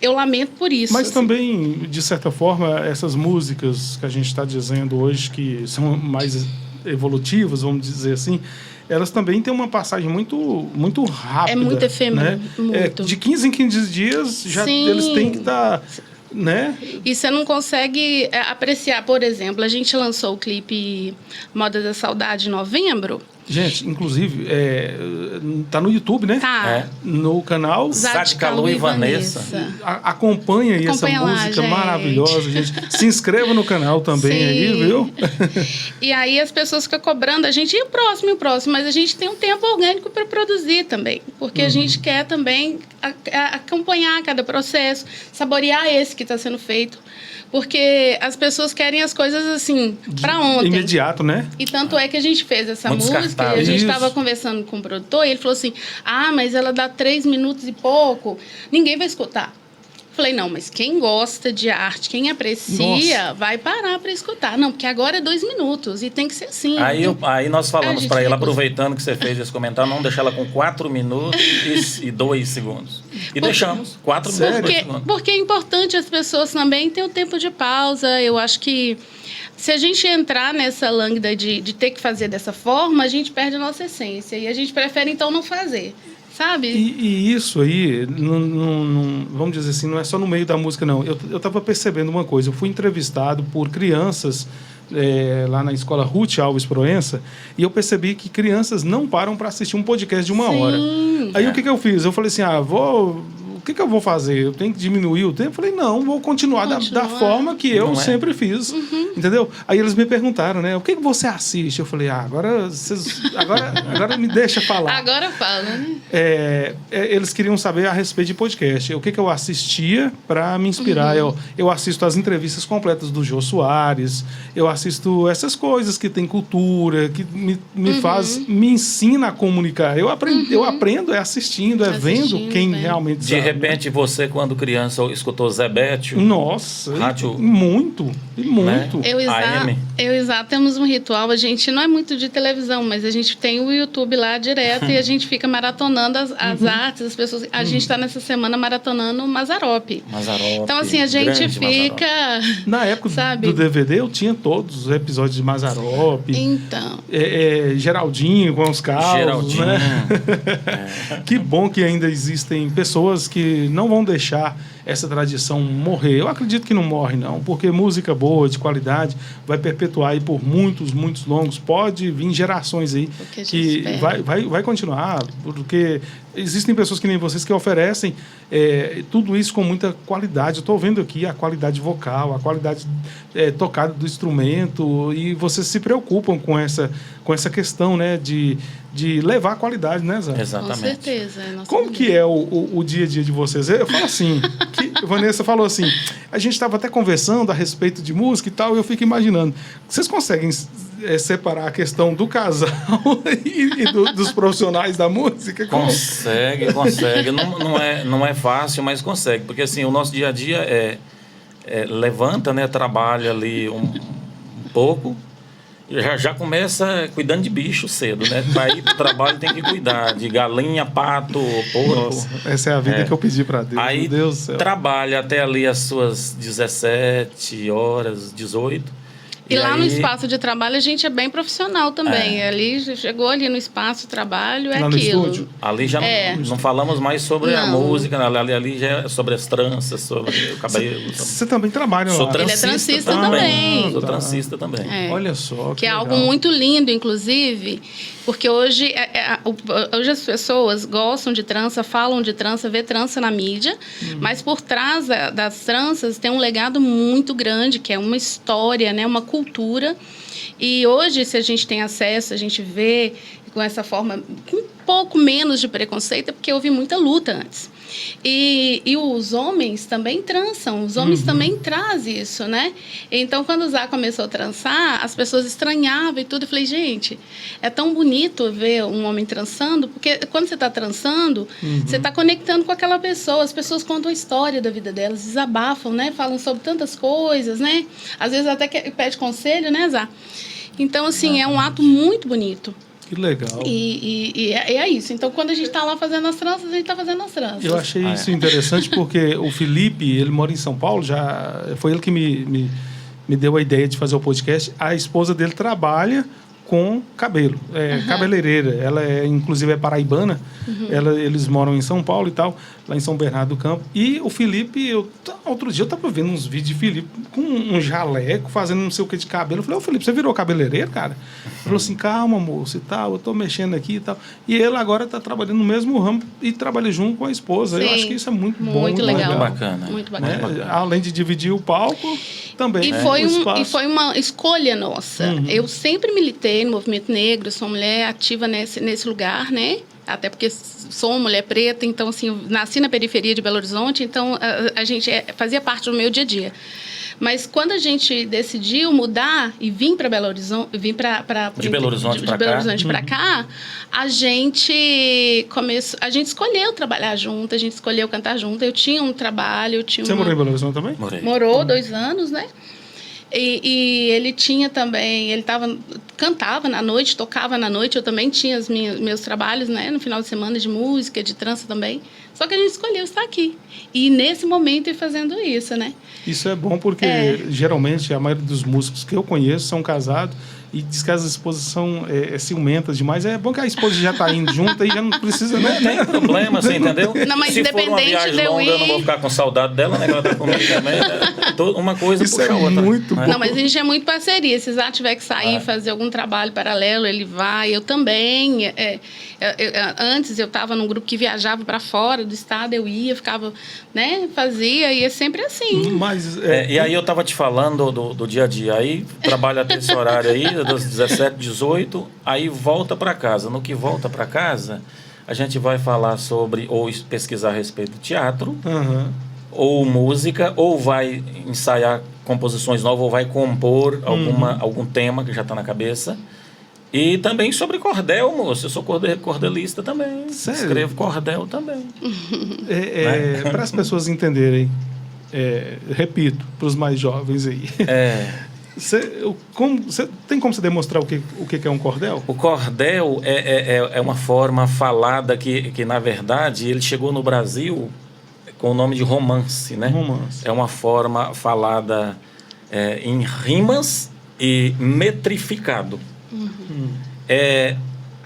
eu lamento por isso. Mas assim. também, de certa forma, essas músicas que a gente está dizendo hoje, que são mais evolutivas, vamos dizer assim, elas também têm uma passagem muito rápida. É muito efêmera, né? muito. De 15 em 15 dias, eles têm que estar... né? E você não consegue apreciar, por exemplo, a gente lançou o clipe Moda da Saudade em novembro. Gente, inclusive, tá no YouTube, né? Tá. No canal Zade Calu e Vanessa. Acompanha aí essa música maravilhosa, gente. Se inscreva no canal também. Sim. Aí, viu? E aí as pessoas ficam cobrando a gente, e o próximo, mas a gente tem um tempo orgânico para produzir também, porque a gente quer também acompanhar cada processo, saborear esse que está sendo feito. Porque as pessoas querem as coisas assim, para ontem. Imediato, né? E tanto é que a gente fez essa música e a gente estava conversando com o produtor e ele falou assim, mas ela dá 3 minutos e pouco, ninguém vai escutar. Falei, não, mas quem gosta de arte, quem aprecia, vai parar para escutar. Não, porque agora é 2 minutos e tem que ser assim. Aí nós falamos para ela, aproveitando que você fez esse comentário, não deixar ela com 4 minutos e 2 segundos. E deixamos 4 minutos e 2 segundos. Porque é importante as pessoas também terem um tempo de pausa. Eu acho que se a gente entrar nessa lângua de ter que fazer dessa forma, a gente perde a nossa essência. E a gente prefere, então, não fazer. Sabe? E isso aí, vamos dizer assim, não é só no meio da música, não. Eu estava percebendo uma coisa. Eu fui entrevistado por crianças lá na escola Ruth Alves Proença e eu percebi que crianças não param para assistir um podcast de 1 hora. Aí o que eu fiz? Eu falei assim, o que eu vou fazer? Eu tenho que diminuir o tempo? Eu falei, não, vou continuar. Da forma que eu sempre fiz. Entendeu? Aí eles me perguntaram, né? O que você assiste? Eu falei, agora me deixa falar. Agora fala, né? Eles queriam saber a respeito de podcast. O que eu assistia para me inspirar. Eu assisto as entrevistas completas do Jô Soares, eu assisto essas coisas que tem cultura, que me ensina a comunicar. Eu aprendo assistindo, vendo quem realmente sabe. De repente, você, quando criança, escutou Zé Bétio? Nossa, rádio, muito. Né? Eu e Zá temos um ritual, a gente não é muito de televisão, mas a gente tem o YouTube lá direto e a gente fica maratonando as artes, as pessoas. A gente está nessa semana maratonando Mazzaropi. Então, assim, a gente fica... Na época do DVD, eu tinha todos os episódios de Mazzaropi. Então. Geraldinho com os carros, né? Que bom que ainda existem pessoas que não vão deixar essa tradição morrer. Eu acredito que não morre, não, porque música boa, de qualidade, vai perpetuar aí por muitos, muitos longos. Pode vir gerações aí que vai continuar, porque existem pessoas que nem vocês que oferecem tudo isso com muita qualidade. Eu estou vendo aqui a qualidade vocal, a qualidade tocada do instrumento, e vocês se preocupam com essa questão, né, de levar a qualidade, né, Zé? Exatamente. Com certeza. Como que é o dia a dia de vocês? Eu falo assim, Vanessa falou assim, a gente estava até conversando a respeito de música e tal, e eu fico imaginando, vocês conseguem separar a questão do casal e dos profissionais da música? Consegue. Não é fácil, mas consegue. Porque assim, o nosso dia a dia levanta, né, trabalha ali um pouco, já começa cuidando de bicho cedo, né? Para ir para o trabalho tem que cuidar de galinha, pato, porco. Nossa, essa é a vida que eu pedi para Deus. Aí meu Deus do céu. Trabalha até ali as suas 17 horas, 18. E lá no espaço de trabalho a gente é bem profissional também. Ali, chegou ali no espaço de trabalho, lá no aquilo. estúdio? Ali já não falamos mais sobre a música, ali já é sobre as tranças, sobre o cabelo. Você também trabalha lá? Ele é transista também. Sou transista também. Olha só. Que é algo muito lindo, inclusive, porque hoje as pessoas gostam de trança, falam de trança, vê trança na mídia, mas por trás das tranças tem um legado muito grande, que é uma história, né, uma cultura. E hoje, se a gente tem acesso, a gente vê com essa forma, com um pouco menos de preconceito, é porque houve muita luta antes. E os homens também trançam, os homens também trazem isso, né? Então, quando o Zá começou a trançar, as pessoas estranhavam e tudo. Eu falei, gente, é tão bonito ver um homem trançando, porque quando você está trançando, você está conectando com aquela pessoa. As pessoas contam a história da vida delas, desabafam, né? Falam sobre tantas coisas, né? Às vezes até pede conselho, né, Zá? Então, assim, é um ato muito bonito. Que legal. E é isso. Então, quando a gente está lá fazendo as tranças, a gente está fazendo as tranças. Eu achei isso interessante porque o Felipe, ele mora em São Paulo, foi ele que me deu a ideia de fazer o podcast. A esposa dele trabalha com cabelo, cabeleireira. Ela inclusive é paraibana. Eles moram em São Paulo e tal, lá em São Bernardo do Campo. E o Felipe, outro dia eu estava vendo uns vídeos de Felipe com um jaleco, fazendo não sei o que de cabelo. Eu falei, Felipe, você virou cabeleireiro, cara? Ele falou assim, calma, moço, e tal, eu estou mexendo aqui e tal. E ele agora está trabalhando no mesmo ramo e trabalha junto com a esposa. Sim, eu acho que isso é muito bom. Muito legal. Muito bacana. Muito bacana. Né? Além de dividir o palco, também e foi uma escolha nossa. Eu sempre militei no movimento negro, sou mulher ativa nesse lugar, né? Até porque sou uma mulher preta, então, assim, eu nasci na periferia de Belo Horizonte, então a gente fazia parte do meu dia a dia. Mas quando a gente decidiu mudar e vir para Belo Horizonte, de Belo Horizonte para cá, a gente escolheu trabalhar junto, a gente escolheu cantar junto. Eu tinha um trabalho, Você morou em Belo Horizonte também? Morou 2 anos, né? E ele tinha também, cantava na noite, tocava na noite, eu também tinha meus trabalhos, né, no final de semana de música, de trança também. Só que a gente escolheu estar aqui. E nesse momento ir fazendo isso, né? Isso é bom porque geralmente a maioria dos músicos que eu conheço são casados e diz que as esposas são ciumentas demais. É bom que a esposa já está indo junto e já não precisa... Não tem problema, você entendeu? Não, mas se for uma viagem longa, eu não vou ficar com saudade dela, né? Ela tá comigo também. Uma coisa isso puxa é a outra. Muito bom. Não, mas a gente é muito parceria. Se já tiver que sair, fazer algum trabalho paralelo, ele vai. Eu também. Antes eu estava num grupo que viajava para fora do estado, eu ia, ficava, né? Fazia, e é sempre assim. Mas, e aí eu estava te falando do dia a dia. Aí trabalha até esse horário aí, das 17, 18, aí volta para casa. No que volta para casa, a gente vai falar sobre, ou pesquisar a respeito do teatro, ou música, ou vai ensaiar composições novas, ou vai compor algum tema que já está na cabeça. E também sobre cordel, moço. Eu sou cordelista também. Sério? Escrevo cordel também. Para as pessoas entenderem, repito, para os mais jovens aí. Você tem como você demonstrar o que é um cordel? O cordel é uma forma falada que, na verdade, ele chegou no Brasil com o nome de romance, né? Romance. É uma forma falada em rimas e metrificado.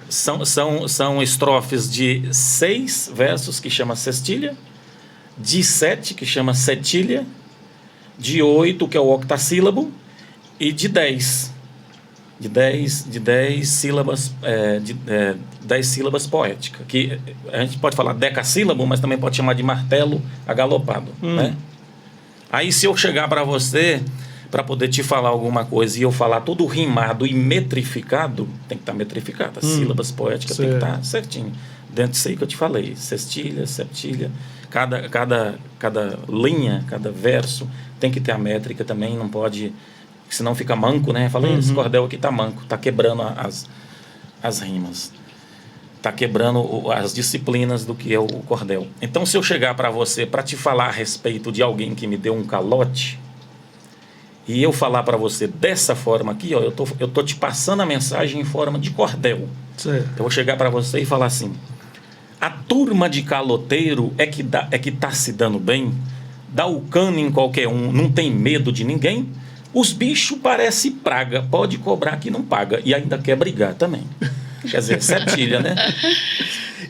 São estrofes de 6 versos, que chama cestilha, de 7, que chama setilha, de 8, que é o octassílabo, e de 10. De 10 sílabas, 10 sílabas poéticas. Que a gente pode falar decassílabo, mas também pode chamar de martelo agalopado. Né? Aí, se eu chegar para você, para poder te falar alguma coisa, e eu falar tudo rimado e metrificado, tem que estar metrificado. As sílabas poéticas tem que estar certinho. Dentro disso aí que eu te falei, sextilha, septilha, cada linha, cada verso tem que ter a métrica também, não pode, senão fica manco, né? Fala, esse cordel aqui tá manco, tá quebrando as rimas, tá quebrando as disciplinas do que é o cordel. Então, se eu chegar para você para te falar a respeito de alguém que me deu um calote, e eu falar para você dessa forma aqui, ó, eu tô te passando a mensagem em forma de cordel. Certo. Eu vou chegar para você e falar assim: a turma de caloteiro é que tá se dando bem, dá o cano em qualquer um, não tem medo de ninguém. Os bichos parecem praga, pode cobrar que não paga, e ainda quer brigar também. Quer dizer, setilha, né?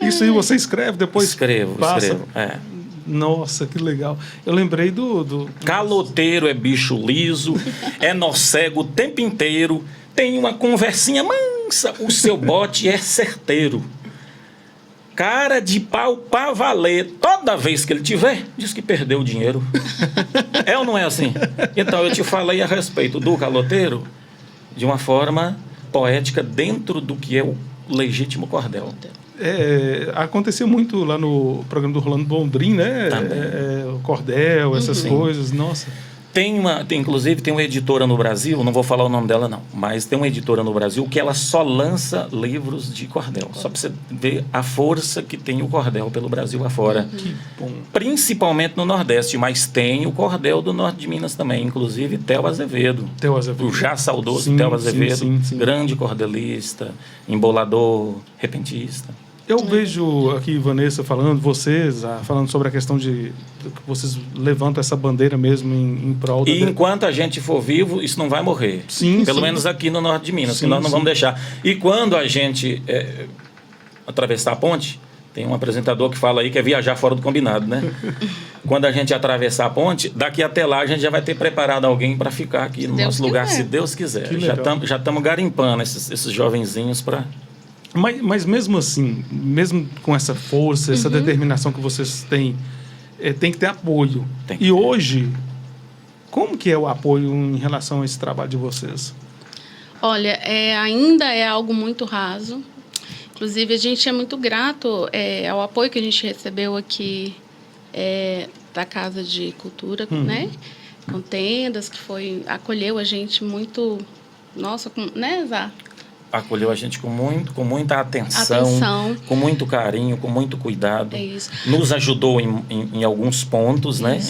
Isso aí você escreve, depois Escrevo. Nossa, que legal. Eu lembrei do... Caloteiro é bicho liso, é nó cego o tempo inteiro, tem uma conversinha mansa, o seu bote é certeiro. Cara de pau pra valer, toda vez que ele tiver, diz que perdeu o dinheiro. É ou não é assim? Então, eu te falei a respeito do caloteiro de uma forma poética dentro do que é o legítimo cordel. Acontecia muito lá no programa do Rolando Boldrin, né? O cordel, essas coisas, nossa. Inclusive, tem uma editora no Brasil, não vou falar o nome dela não, mas tem uma editora no Brasil que ela só lança livros de cordel. Só para você ver a força que tem o cordel pelo Brasil afora. Que bom. Principalmente no Nordeste, mas tem o cordel do Norte de Minas também, inclusive Theo Azevedo. O já saudoso Theo Azevedo, sim. grande cordelista, embolador, repentista. Eu vejo aqui Vanessa falando, vocês falando sobre a questão de que vocês levantam essa bandeira mesmo em prol da... E enquanto a gente for vivo, isso não vai morrer. Pelo menos aqui no Norte de Minas, que nós não vamos deixar. E quando a gente atravessar a ponte, tem um apresentador que fala aí que é viajar fora do combinado, né? Quando a gente atravessar a ponte, daqui até lá a gente já vai ter preparado alguém para ficar aqui no nosso lugar, se Deus quiser. Já estamos garimpando esses jovenzinhos para... Mas mesmo assim, mesmo com essa força, essa determinação que vocês têm, tem que ter apoio. E hoje, como que é o apoio em relação a esse trabalho de vocês? Olha, ainda é algo muito raso. Inclusive, a gente é muito grato ao apoio que a gente recebeu aqui da Casa de Cultura, né? Com tendas, que acolheu a gente muito... Nossa, né, Zá? Acolheu a gente com muita atenção, com muito carinho, com muito cuidado. É isso. Nos ajudou em alguns pontos, né?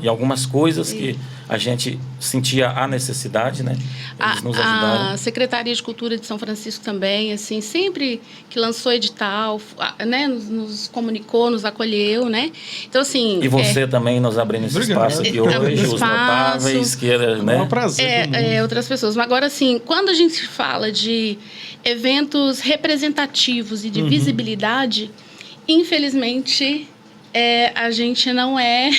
Em algumas coisas que a gente sentia a necessidade, né? Eles nos ajudaram. A Secretaria de Cultura de São Francisco também, assim, sempre que lançou edital, né? Nos comunicou, nos acolheu, né? Então, assim... E você também nos abrindo esse espaço aqui hoje, os notáveis, que era, né? É um prazer. Outras pessoas. Mas agora, assim, quando a gente fala de eventos representativos e de visibilidade, infelizmente... a gente não é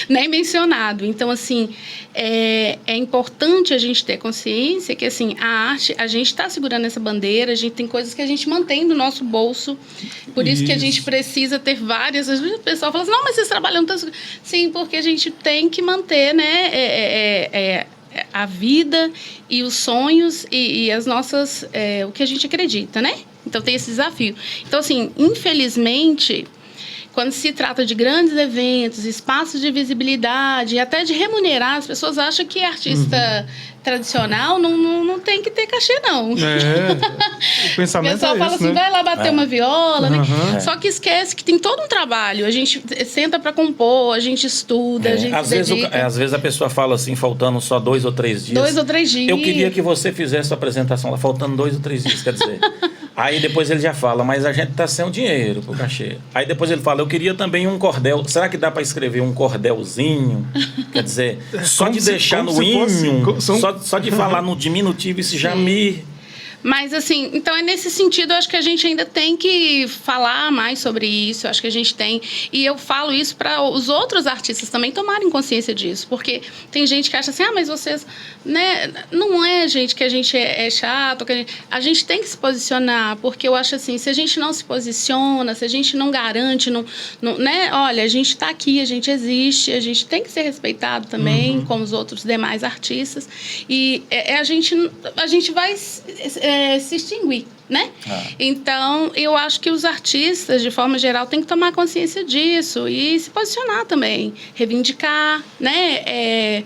nem mencionado. Então, assim, é importante a gente ter consciência que, assim, a arte, a gente está segurando essa bandeira, a gente tem coisas que a gente mantém no nosso bolso, por isso que a gente precisa ter várias... Às vezes o pessoal fala assim, não, mas vocês trabalham tanto... Sim, porque a gente tem que manter, né, a vida e os sonhos e as nossas... o que a gente acredita, né? Então, tem esse desafio. Então, assim, infelizmente... Quando se trata de grandes eventos, espaços de visibilidade e até de remunerar, as pessoas acham que artista tradicional não tem que ter cachê, não. O pensamento o pessoal fala assim, né? vai lá bater uma viola, né? Só que esquece que tem todo um trabalho. A gente senta para compor, a gente estuda, a gente às vezes a pessoa fala assim, faltando só 2 ou 3 dias. 2 ou 3 dias. Eu queria que você fizesse a apresentação lá, faltando 2 ou 3 dias, quer dizer... Aí depois ele já fala, mas a gente tá sem o dinheiro pro cachê. Aí depois ele fala, eu queria também um cordel. Será que dá para escrever um cordelzinho? Quer dizer, só de deixar no ímio, só de falar no diminutivo, isso já me Mas, assim, então é nesse sentido, eu acho que a gente ainda tem que falar mais sobre isso. Eu acho que a gente tem... E eu falo isso para os outros artistas também tomarem consciência disso. Porque tem gente que acha assim, mas vocês... Né? Não é, gente, que a gente é chato. Que a gente tem que se posicionar, porque eu acho assim, se a gente não se posiciona, se a gente não garante, né? Olha, a gente está aqui, a gente existe, a gente tem que ser respeitado também, como os outros demais artistas. E a gente vai se extinguir, né? Então, eu acho que os artistas, de forma geral, têm que tomar consciência disso e se posicionar também, reivindicar, né?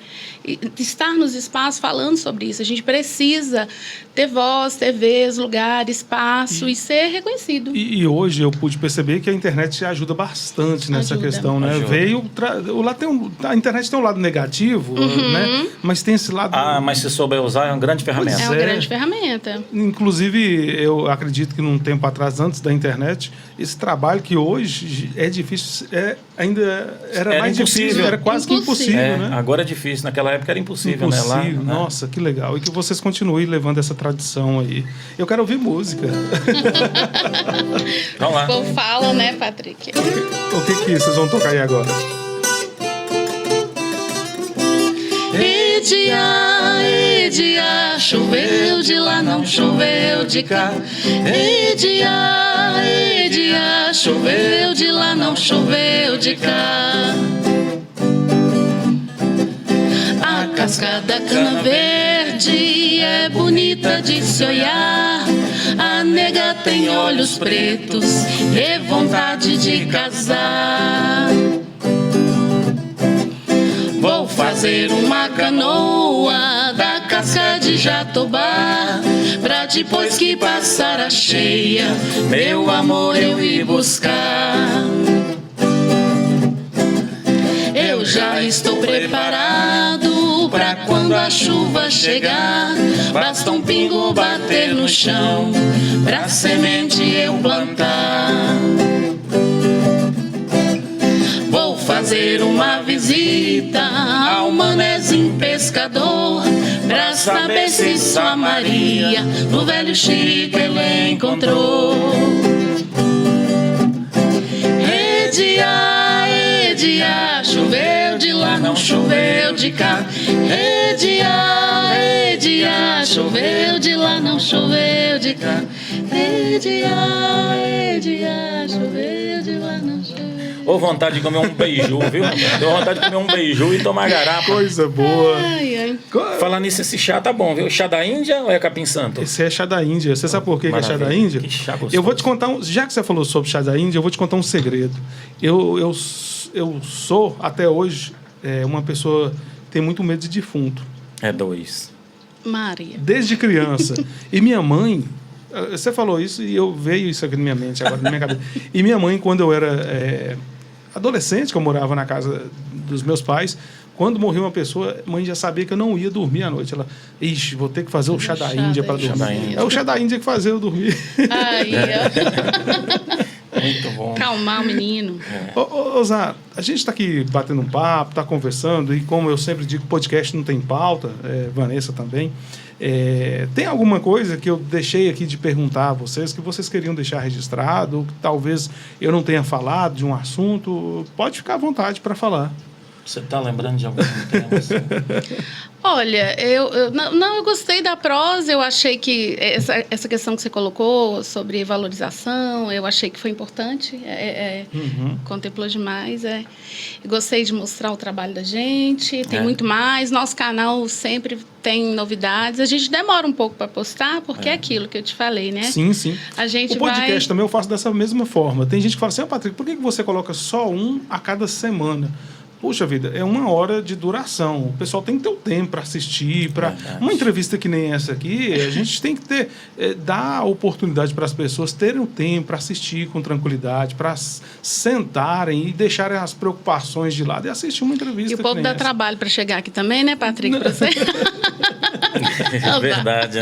Estar nos espaços falando sobre isso. A gente precisa ter voz, ter vez, lugar, espaço e ser reconhecido. E hoje eu pude perceber que a internet ajuda bastante nessa questão, né? A internet tem um lado negativo, né? Mas tem esse lado... mas se souber usar, é uma grande ferramenta. É uma grande ferramenta. Inclusive, eu acredito que num tempo atrás, antes da internet, esse trabalho que hoje é difícil, ainda era mais impossível. Difícil, era quase que impossível, né? Agora é difícil, naquela época era impossível, né? Lá, nossa, que legal. E que vocês continuem levando essa tradição aí. Eu quero ouvir música. Vamos lá. O povo fala, né, Patrick? O que vocês vão tocar aí agora? Dia, choveu de lá, não choveu de cá. Dia, choveu de lá, não choveu de cá. A casca da cana verde é bonita de se olhar. A nega tem olhos pretos e vontade de casar. Vou fazer uma canoa da casca de jatobá, pra depois que passar a cheia, meu amor eu ir buscar. Eu já estou preparado pra quando a chuva chegar, basta um pingo bater no chão pra semente eu plantar. Vou fazer uma visita ao manezinho pescador, pra saber se sua Maria no velho Chico ele encontrou. Dia, choveu de lá, não choveu de cá. Dia, choveu de lá, não choveu de cá. Dia, choveu de lá, não choveu. Ou vontade de comer um beiju, viu? Deu vontade de comer um beiju e tomar garapa. Coisa boa. Falar nisso, esse chá tá bom, viu? Chá da Índia ou é capim santo? Esse é chá da Índia. Você sabe por que é chá da Índia? Que chá gostoso. Eu vou te contar, já que você falou sobre chá da Índia, eu vou te contar um segredo. Eu sou, até hoje, uma pessoa que tem muito medo de defunto. É dois. Maria. Desde criança. E minha mãe... Você falou isso e veio isso aqui na minha mente, agora na minha cabeça. E minha mãe, quando eu era adolescente, que eu morava na casa dos meus pais, quando morreu uma pessoa, a mãe já sabia que eu não ia dormir à noite. Ela, vou ter que fazer o chá da Índia para dormir. É o chá da Índia que fazia eu dormir. Aí, ó. Muito bom. Calmar o menino. Ô, Zá, a gente está aqui batendo um papo, está conversando, e como eu sempre digo, podcast não tem pauta, Vanessa também. Tem alguma coisa que eu deixei aqui de perguntar a vocês, que vocês queriam deixar registrado, ou que talvez eu não tenha falado de um assunto? Pode ficar à vontade para falar. Você está lembrando de algum tema? Assim? Olha, eu gostei da prosa, eu achei que essa questão que você colocou sobre valorização, eu achei que foi importante, contemplou demais. Gostei de mostrar o trabalho da gente, tem muito mais, nosso canal sempre tem novidades, a gente demora um pouco para postar, porque é aquilo que eu te falei, né? Sim, sim. A gente o podcast também eu faço dessa mesma forma. Tem gente que fala assim, Patrick, por que você coloca só um a cada semana? Puxa vida, é 1 hora de duração. O pessoal tem que ter o tempo para assistir. Uma entrevista que nem essa aqui, a gente tem que dar a oportunidade para as pessoas terem o tempo para assistir com tranquilidade, para sentarem e deixarem as preocupações de lado e assistir uma entrevista. E o povo dá trabalho para chegar aqui também, né, Patrick? Pra você? É verdade.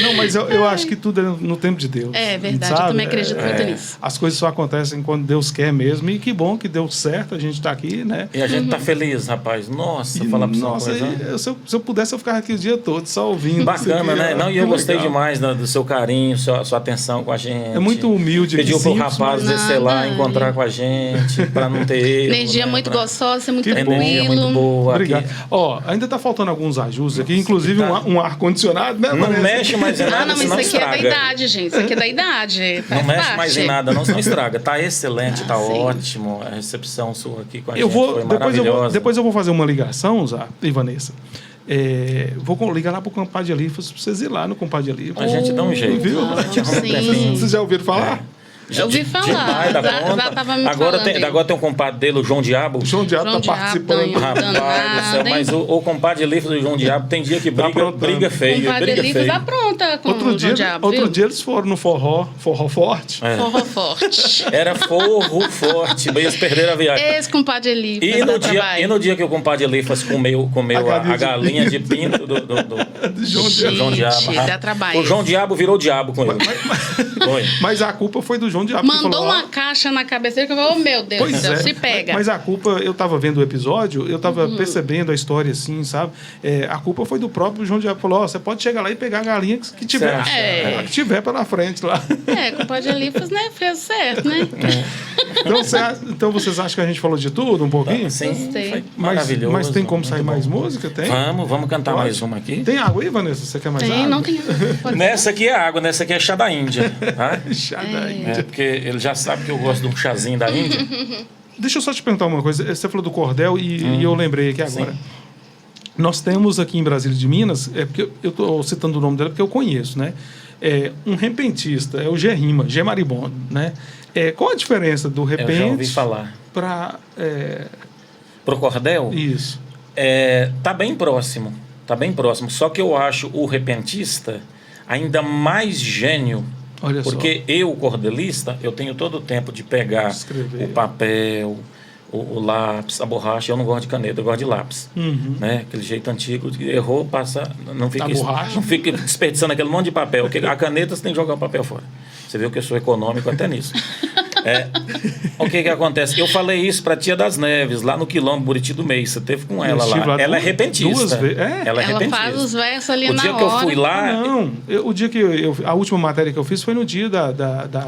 Não, mas eu acho que tudo é no tempo de Deus. É verdade, sabe? eu também acredito muito nisso. As coisas só acontecem quando Deus quer mesmo. E que bom que deu certo, a gente tá aqui, né? E a gente tá feliz, rapaz. Nossa, falar pra você uma coisa. Se eu pudesse, eu ficava aqui o dia todo só ouvindo. Bacana, aqui, né? Não, e eu gostei legal. demais do seu carinho, sua atenção com a gente. É muito humilde. Pediu pro simples, rapaz mas- descer lá, encontrar com a gente, pra não ter erro. Energia né? muito gostosa, muito Que bom. Energia muito tranquilo. boa. Obrigado. Aqui. Ó, ainda tá faltando alguns ajustes aqui, inclusive tá. um ar-condicionado, né, Não Vanessa? mexe mais em nada, Ah, não, mas senão isso aqui é da estraga. idade, gente. Isso aqui é da idade. Não faz mexe parte. mais em nada, não, senão estraga. Tá excelente, tá Sim. ótimo. A recepção sua aqui com a Eu gente vou, foi depois, maravilhosa. depois eu vou fazer uma ligação, Zá e Vanessa. Vou ligar lá pro Compadre Alifas pra vocês ir lá no Compadre Alifas. A gente dá um jeito. Viu? A gente arruma um Sim. tempinho. Vocês já ouviram falar? Eu ouvi falar, Demais da já conta. tava me agora falando tem, aí. agora tem um compadre dele, o João Diabo. O João Diabo João tá Diabo, participando. Danho. Rapaz do céu, Danado, mas o compadre Elifas e o João Diabo tem dia que briga, aprontando. briga feia, Compadre briga Elifas feia. apronta com Outro o dia, João Diabo, outro viu? dia eles foram no forró forte. É. Forró forte. Era forro forte, mas eles perderam a viagem. Esse compadre Elifas E dá no, dia, trabalho. e no dia que o compadre Elifas comeu a galinha de pinto do João Gente, João Diabo. dá trabalho. O João Diabo virou diabo com ele. Foi. Mas a culpa foi do João Diabo. que Mandou falou, ó, uma caixa na cabeça dele que eu falei, oh meu Deus do Pois céu, é. se pega. Mas a culpa, eu tava vendo o episódio, eu tava percebendo a história assim, sabe? A culpa foi do próprio João Diabo. Falou, ó, você pode chegar lá e pegar a galinha que tiver. Certo. É. Que tiver pela frente lá. Compadre Elifas, né, fez certo, né? Então vocês acham que a gente falou de tudo um pouquinho? Sim, Gostei. foi Mas, maravilhoso. mas tem como sair muito mais bom. música? Tem? Vamos cantar Pode. mais uma aqui. Tem água aí, Vanessa? Você quer mais água? Tem, não tem. Pode Nessa aqui é água, nessa aqui é chá da Índia. Tá? Chá da Índia. É, porque ele já sabe que eu gosto de um chazinho da Índia. Deixa eu só te perguntar uma coisa. Você falou do cordel e eu lembrei aqui agora. Nós temos aqui em Brasília de Minas, porque eu estou citando o nome dela porque eu conheço, né? Um repentista, é o G Rima, G Maribondo, né? Qual a diferença do Eu já ouvi repente falar. para Pro cordel, isso? tá bem próximo. Tá bem próximo. Só que eu acho o repentista ainda mais gênio. Olha Porque eu, cordelista, eu tenho todo o tempo de pegar Escrever. o papel, o lápis, a borracha. Eu não gosto de caneta, eu gosto de lápis. Né? Aquele jeito antigo, de errou, passa. Não fica, A borracha? não fica desperdiçando aquele monte de papel. Porque a caneta você tem que jogar o papel fora. Você viu que eu sou econômico até nisso. O que acontece? Eu falei isso para Tia das Neves, lá no Quilombo Buriti do Meio. Você teve com ela estive lá. lá Ela é duas repentista. vezes. Ela é Ela repentista. faz os versos ali O na dia hora. que eu fui lá, Não, o dia que a última matéria que eu fiz foi no dia da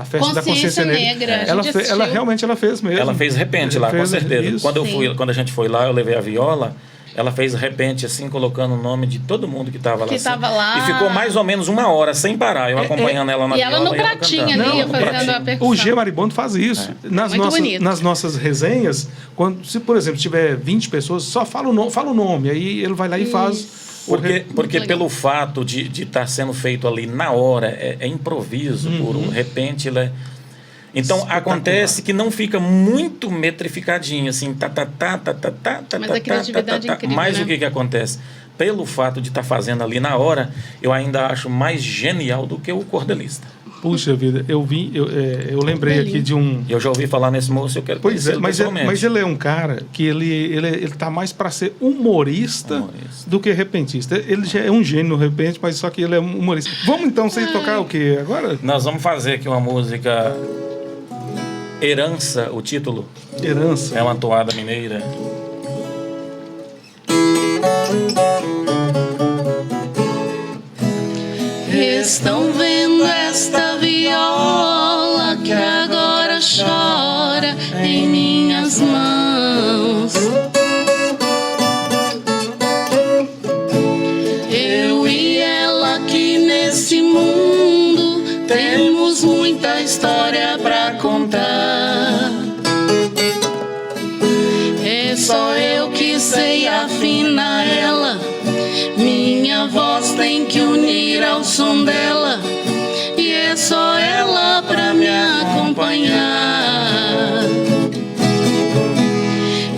festa da Consciência Consciência Negra. Negra, a gente assistiu. Ela realmente fez mesmo. ela fez repente lá, com Fez certeza. isso. Quando a gente foi lá, eu levei a viola. Ela fez repente, assim, colocando o nome de todo mundo que estava lá. Que assim. tava lá. E ficou mais ou menos 1 hora, sem parar. Eu acompanhando ela na E ela viola. no e ela pratinho cantando. ali, Não, fazendo a percussão. O G Maribondo faz isso. Muito bonito. Nas nossas resenhas, se, por exemplo, tiver 20 pessoas, só fala o nome. Aí ele vai lá e faz. Porque legal. pelo fato de estar sendo feito ali na hora, é improviso, puro. De repente, ele é... Então, acontece que não fica muito metrificadinho, assim, Mas a criatividade é incrível, Mas né? o que acontece? Pelo fato de estar fazendo ali na hora, eu ainda acho mais genial do que o cordelista. Puxa vida, eu lembrei aqui de um. Eu já ouvi falar nesse moço, eu quero Pois é, conhecê-lo mas pessoalmente. ele é um cara que ele tá mais para ser humorista do que repentista. Ele já é um gênio no repente, mas só que ele é um humorista. Vamos então você tocar o quê agora? Nós vamos fazer aqui uma música Herança, o título. Herança. É uma toada mineira. Estão vendo esta viola que agora chora em minhas mãos. Eu e ela aqui nesse mundo temos muita história pra contar. É só eu que sei afinar ela. Minha voz tem que unir ao som dela. E é só ela pra me acompanhar.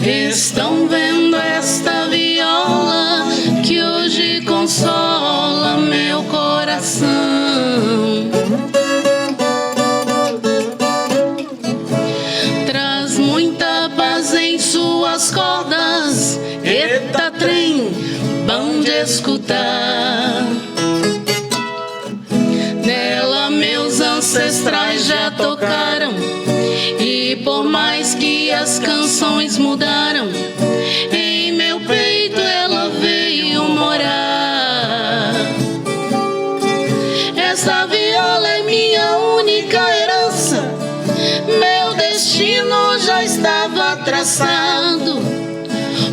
Estão vendo esta viola que hoje consola meu coração. Traz muita paz em suas cordas. Eita trem, bom de escutar. ancestrais já tocaram. E por mais que as canções mudaram, em meu peito ela veio morar. Essa viola é minha única herança, meu destino já estava traçado.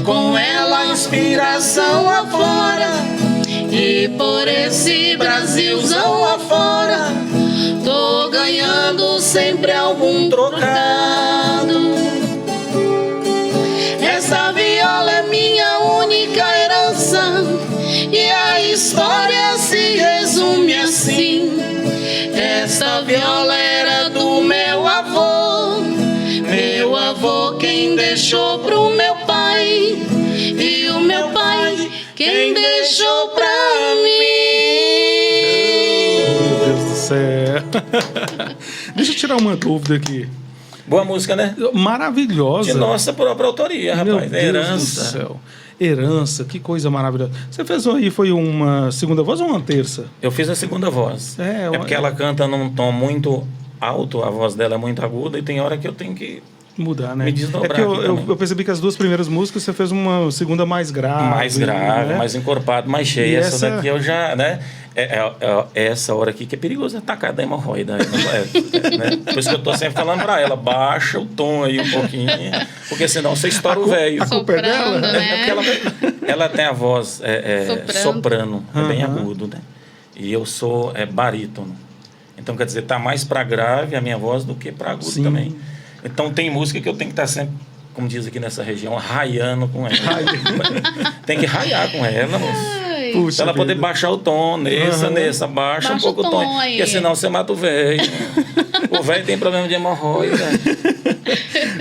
Com ela a inspiração aflora, e por esse Brasilzão afora, tô ganhando sempre algum trocado. Essa viola é minha única herança, e a história se resume assim. Essa viola era do meu avô quem deixou pro meu pai, e o meu pai quem deixou pra mim. Meu Deus do céu. Deixa eu tirar uma dúvida aqui. Boa música, né? Maravilhosa. De nossa própria autoria, rapaz. Meu Deus Herança. do céu. Herança, que coisa maravilhosa. Você fez aí, foi uma segunda voz ou uma terça? Eu fiz a segunda voz. É porque ela canta num tom muito alto, a voz dela é muito aguda, e tem hora que eu tenho que mudar, né? me desdobrar. É porque eu percebi que as duas primeiras músicas você fez uma segunda mais grave. Mais grave, né? mais encorpado, mais cheia. E essa daqui eu já, né? É essa hora aqui que é perigoso atacar da hemorroida. Né? Por isso que eu tô sempre falando pra ela, baixa o tom aí um pouquinho, porque senão você estoura o velho. A culpa é dela? Né? É porque ela tem a voz soprano, é bem agudo, né? E eu sou barítono. Então, quer dizer, tá mais pra grave a minha voz do que pra agudo. Sim. Também. Então, tem música que eu tenho que estar sempre, como diz aqui nessa região, raiando com ela. Tem que raiar com ela, moço. Pra ela poder baixar o tom, nessa, baixa um pouco o tom. Aí. Porque senão você mata o velho. O velho tem problema de hemorroida.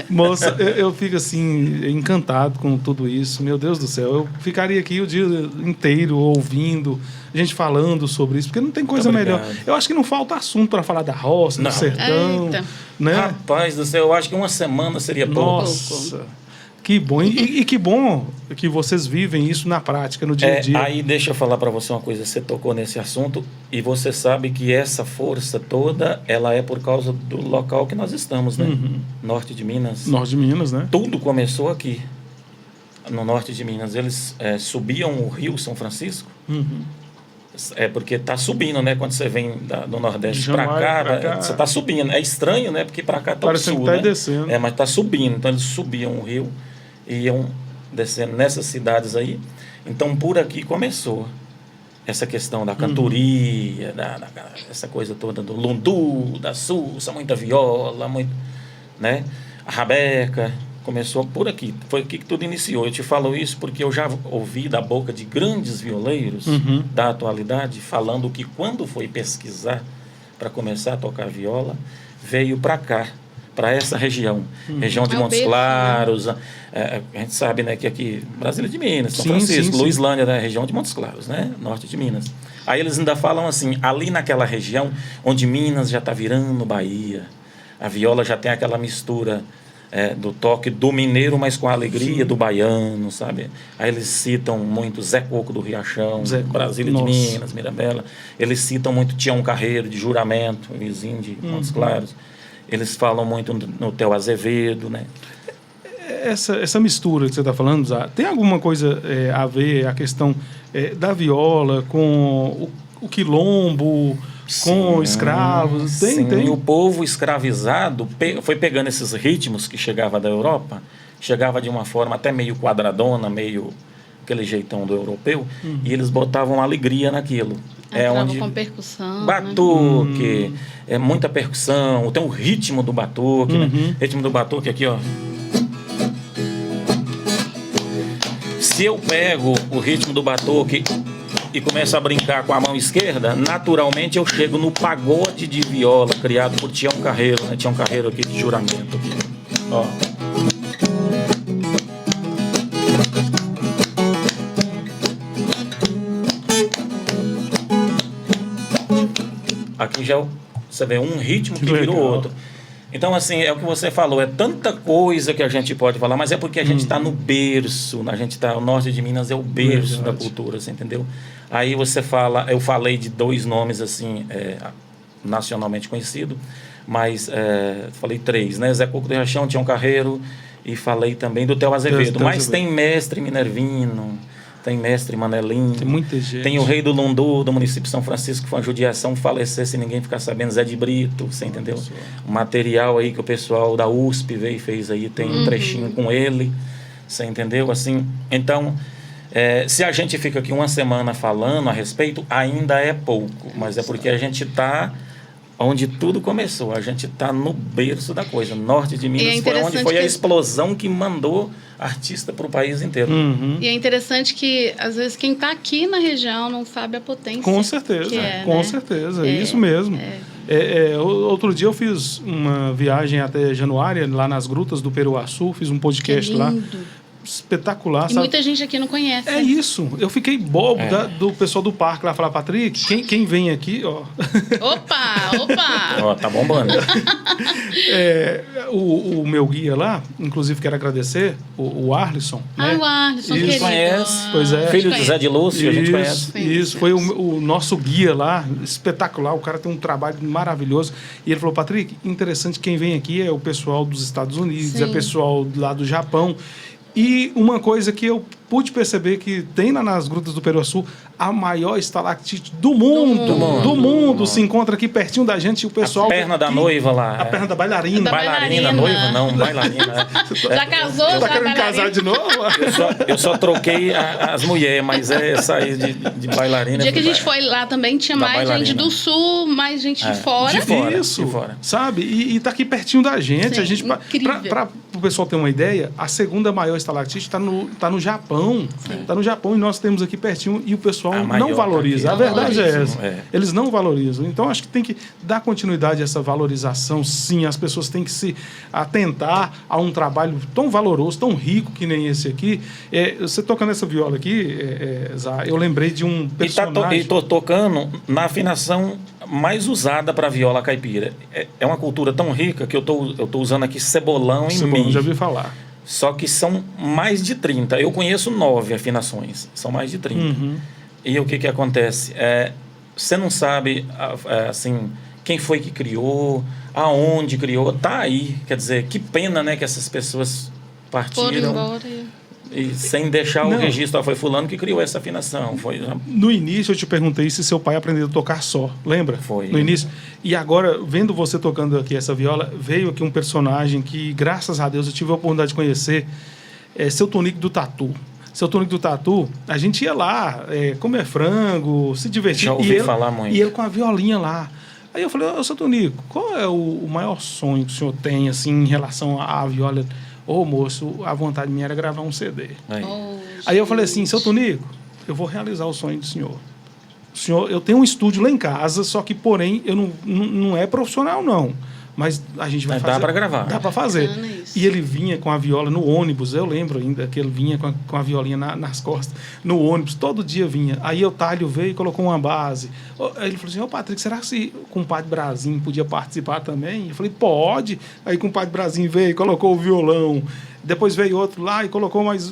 Moça, eu fico assim, encantado com tudo isso. Meu Deus do céu, eu ficaria aqui o dia inteiro ouvindo, gente falando sobre isso, porque não tem coisa melhor. Eu acho que não falta assunto para falar da roça, do sertão. Né? Rapaz do céu, eu acho que uma semana seria pouco. Nossa, que bom. E que bom que vocês vivem isso na prática, no dia a dia. Aí deixa eu falar para você uma coisa, você tocou nesse assunto e você sabe que essa força toda, ela é por causa do local que nós estamos, né? Uhum. Norte de Minas. Norte de Minas, né? Tudo começou aqui, no norte de Minas. Eles subiam o rio São Francisco, porque tá subindo, né? Quando você vem do Nordeste para cá, você tá subindo. É estranho, né? Porque para cá tá o sul, né? Descendo. Mas tá subindo. Então eles subiam o rio e iam descendo nessas cidades aí. Então por aqui começou essa questão da cantoria, essa coisa toda do lundu, da sussa, muita viola, né? A rabeca. Começou por aqui, foi aqui que tudo iniciou. Eu te falo isso porque eu já ouvi da boca de grandes violeiros da atualidade falando que quando foi pesquisar para começar a tocar viola, veio para cá, para essa região, região de Montes Claros. A gente sabe, né, que aqui, Brasília de Minas, São Francisco, Luislândia, né, região de Montes Claros, né, norte de Minas. Aí eles ainda falam assim, ali naquela região onde Minas já está virando Bahia, a viola já tem aquela mistura do toque do mineiro, mas com a alegria do baiano, sabe? Aí eles citam muito Zé Coco do Riachão, Brasília de Minas, Mirabela. Eles citam muito Tião Carreiro, de Juramento, vizinho de Montes Claros. Eles falam muito no Theo Azevedo, né? Essa mistura que você está falando, Zá, tem alguma coisa a ver, a questão da viola com o quilombo, com escravos? Tem. O povo escravizado foi pegando esses ritmos que chegava da Europa, chegava de uma forma até meio quadradona, meio aquele jeitão do europeu, e eles botavam alegria naquilo. Onde com percussão, batuque, muita percussão, tem o ritmo do batuque, né? Ritmo do batuque aqui, ó. Se eu pego o ritmo do batuque e começo a brincar com a mão esquerda, naturalmente eu chego no pagode de viola criado por Tião Carreiro, né? Tião Carreiro aqui de Juramento. Aqui. Ó. Aqui já você vê um ritmo que virou outro. Então, assim, é o que você falou, é tanta coisa que a gente pode falar, mas é porque a gente está no berço, o norte de Minas é o berço da cultura, você entendeu? Aí você fala, eu falei de dois nomes, assim, nacionalmente conhecido, mas falei 3, né? Zé Coco do Rachão, Tião Carreiro, e falei também do Theo Azevedo. Mas tem mestre Minervino, tem mestre Manelinho, tem muita gente. Tem o rei do Lundu, do município de São Francisco, que foi uma judiação falecer sem ninguém ficar sabendo, Zé de Brito, você entendeu? O material aí que o pessoal da USP veio e fez aí, tem um trechinho com ele, você entendeu? Assim, então, se a gente fica aqui uma semana falando a respeito, ainda é pouco, mas é porque a gente está onde tudo começou, a gente está no berço da coisa, norte de Minas, foi onde foi a explosão que mandou artista para o país inteiro. E é interessante que, às vezes, quem está aqui na região não sabe a potência. Com certeza, com certeza, isso mesmo. Outro dia eu fiz uma viagem até Januária, lá nas grutas do Peruaçu, fiz um podcast lá. Espetacular, sabe? Muita gente aqui não conhece. É isso. Eu fiquei bobo do pessoal do parque lá falar, Patrick, quem vem aqui, ó. Opa! Ó, tá bombando. O meu guia lá, inclusive quero agradecer, o Arlisson. Né? O Arlisson, a gente conhece. Pois é. Filho de Zé de Lúcio, a gente conhece. Isso, foi o nosso guia lá, espetacular. O cara tem um trabalho maravilhoso. E ele falou, Patrick, interessante, quem vem aqui é o pessoal dos Estados Unidos, é o pessoal lá do Japão. E uma coisa que eu pude perceber que tem nas grutas do Peruaçu, a maior estalactite do mundo se encontra aqui pertinho da gente e o pessoal... A perna da noiva lá. A perna da bailarina. Bailarina, noiva não, bailarina. Já casou, já tá querendo casar de novo? Eu só troquei as mulheres, mas essa aí de bailarina. O dia que a gente foi lá também tinha mais gente do sul, mais gente de fora. De fora. Isso, de fora. Sabe? E tá aqui pertinho da gente. Sim, a gente para o pessoal ter uma ideia, a segunda maior estalactite está no Japão. Está no Japão e nós temos aqui pertinho e o pessoal não valoriza. A verdade é essa. Eles não valorizam. Então, acho que tem que dar continuidade a essa valorização, sim. As pessoas têm que se atentar a um trabalho tão valoroso, tão rico que nem esse aqui. Você tocando essa viola aqui, Zá, eu lembrei de um personagem... E tô tocando na afinação mais usada para viola caipira. É uma cultura tão rica que eu tô usando aqui cebolão em mi. Já ouvi falar. Só que são mais de 30. Eu conheço 9 afinações. São mais de 30. E o que acontece? Você não sabe, assim, quem foi que criou, aonde criou. Tá aí. Quer dizer, que pena, né, que essas pessoas partiram. Foram embora. E sem deixar o registro. Foi fulano que criou essa afinação. No início eu te perguntei se seu pai aprendeu a tocar só. Lembra? Foi. No início. E agora, vendo você tocando aqui essa viola, veio aqui um personagem que, graças a Deus, eu tive a oportunidade de conhecer. Seu Tonico do Tatu. Seu Tonico do Tatu, a gente ia lá comer frango, se divertir. Já ouvi falar muito. E ele com a violinha lá. Aí eu falei, seu Tonico, qual é o maior sonho que o senhor tem assim, em relação à viola? Moço, a vontade minha era gravar um CD. Aí eu falei assim, seu Tonico, eu vou realizar o sonho do senhor. Eu tenho um estúdio lá em casa, só que, porém, eu não é profissional, não. Mas a gente vai fazer. Dá para gravar. Dá para fazer. E ele vinha com a viola no ônibus, eu lembro ainda que ele vinha com a violinha nas costas, no ônibus, todo dia vinha. Aí o Talho veio e colocou uma base. Aí ele falou assim, Patrick, será que o compadre Brasil podia participar também? Eu falei, pode. Aí o compadre Brasil veio e colocou o violão. Depois veio outro lá e colocou mais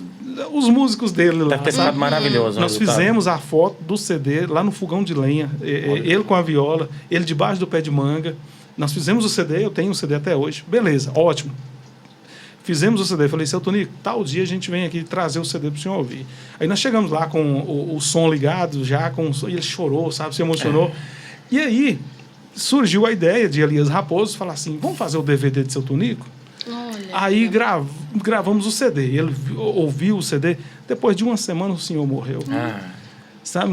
os músicos dele lá. Deve ter ficado maravilhoso. Nós fizemos a foto do CD lá no fogão de lenha. Ele com a viola, ele debaixo do pé de manga. Nós fizemos o CD, eu tenho o CD até hoje. Beleza, ótimo. Fizemos o CD. Falei, seu Tonico, tal dia a gente vem aqui trazer o CD para o senhor ouvir. Aí nós chegamos lá com o som ligado, já com o som, e ele chorou, sabe, se emocionou. E aí surgiu a ideia de Elias Raposo falar assim, vamos fazer o DVD de seu Tonico? Aí gravamos o CD. Ele ouviu o CD. Depois de uma semana o senhor morreu. Sabe?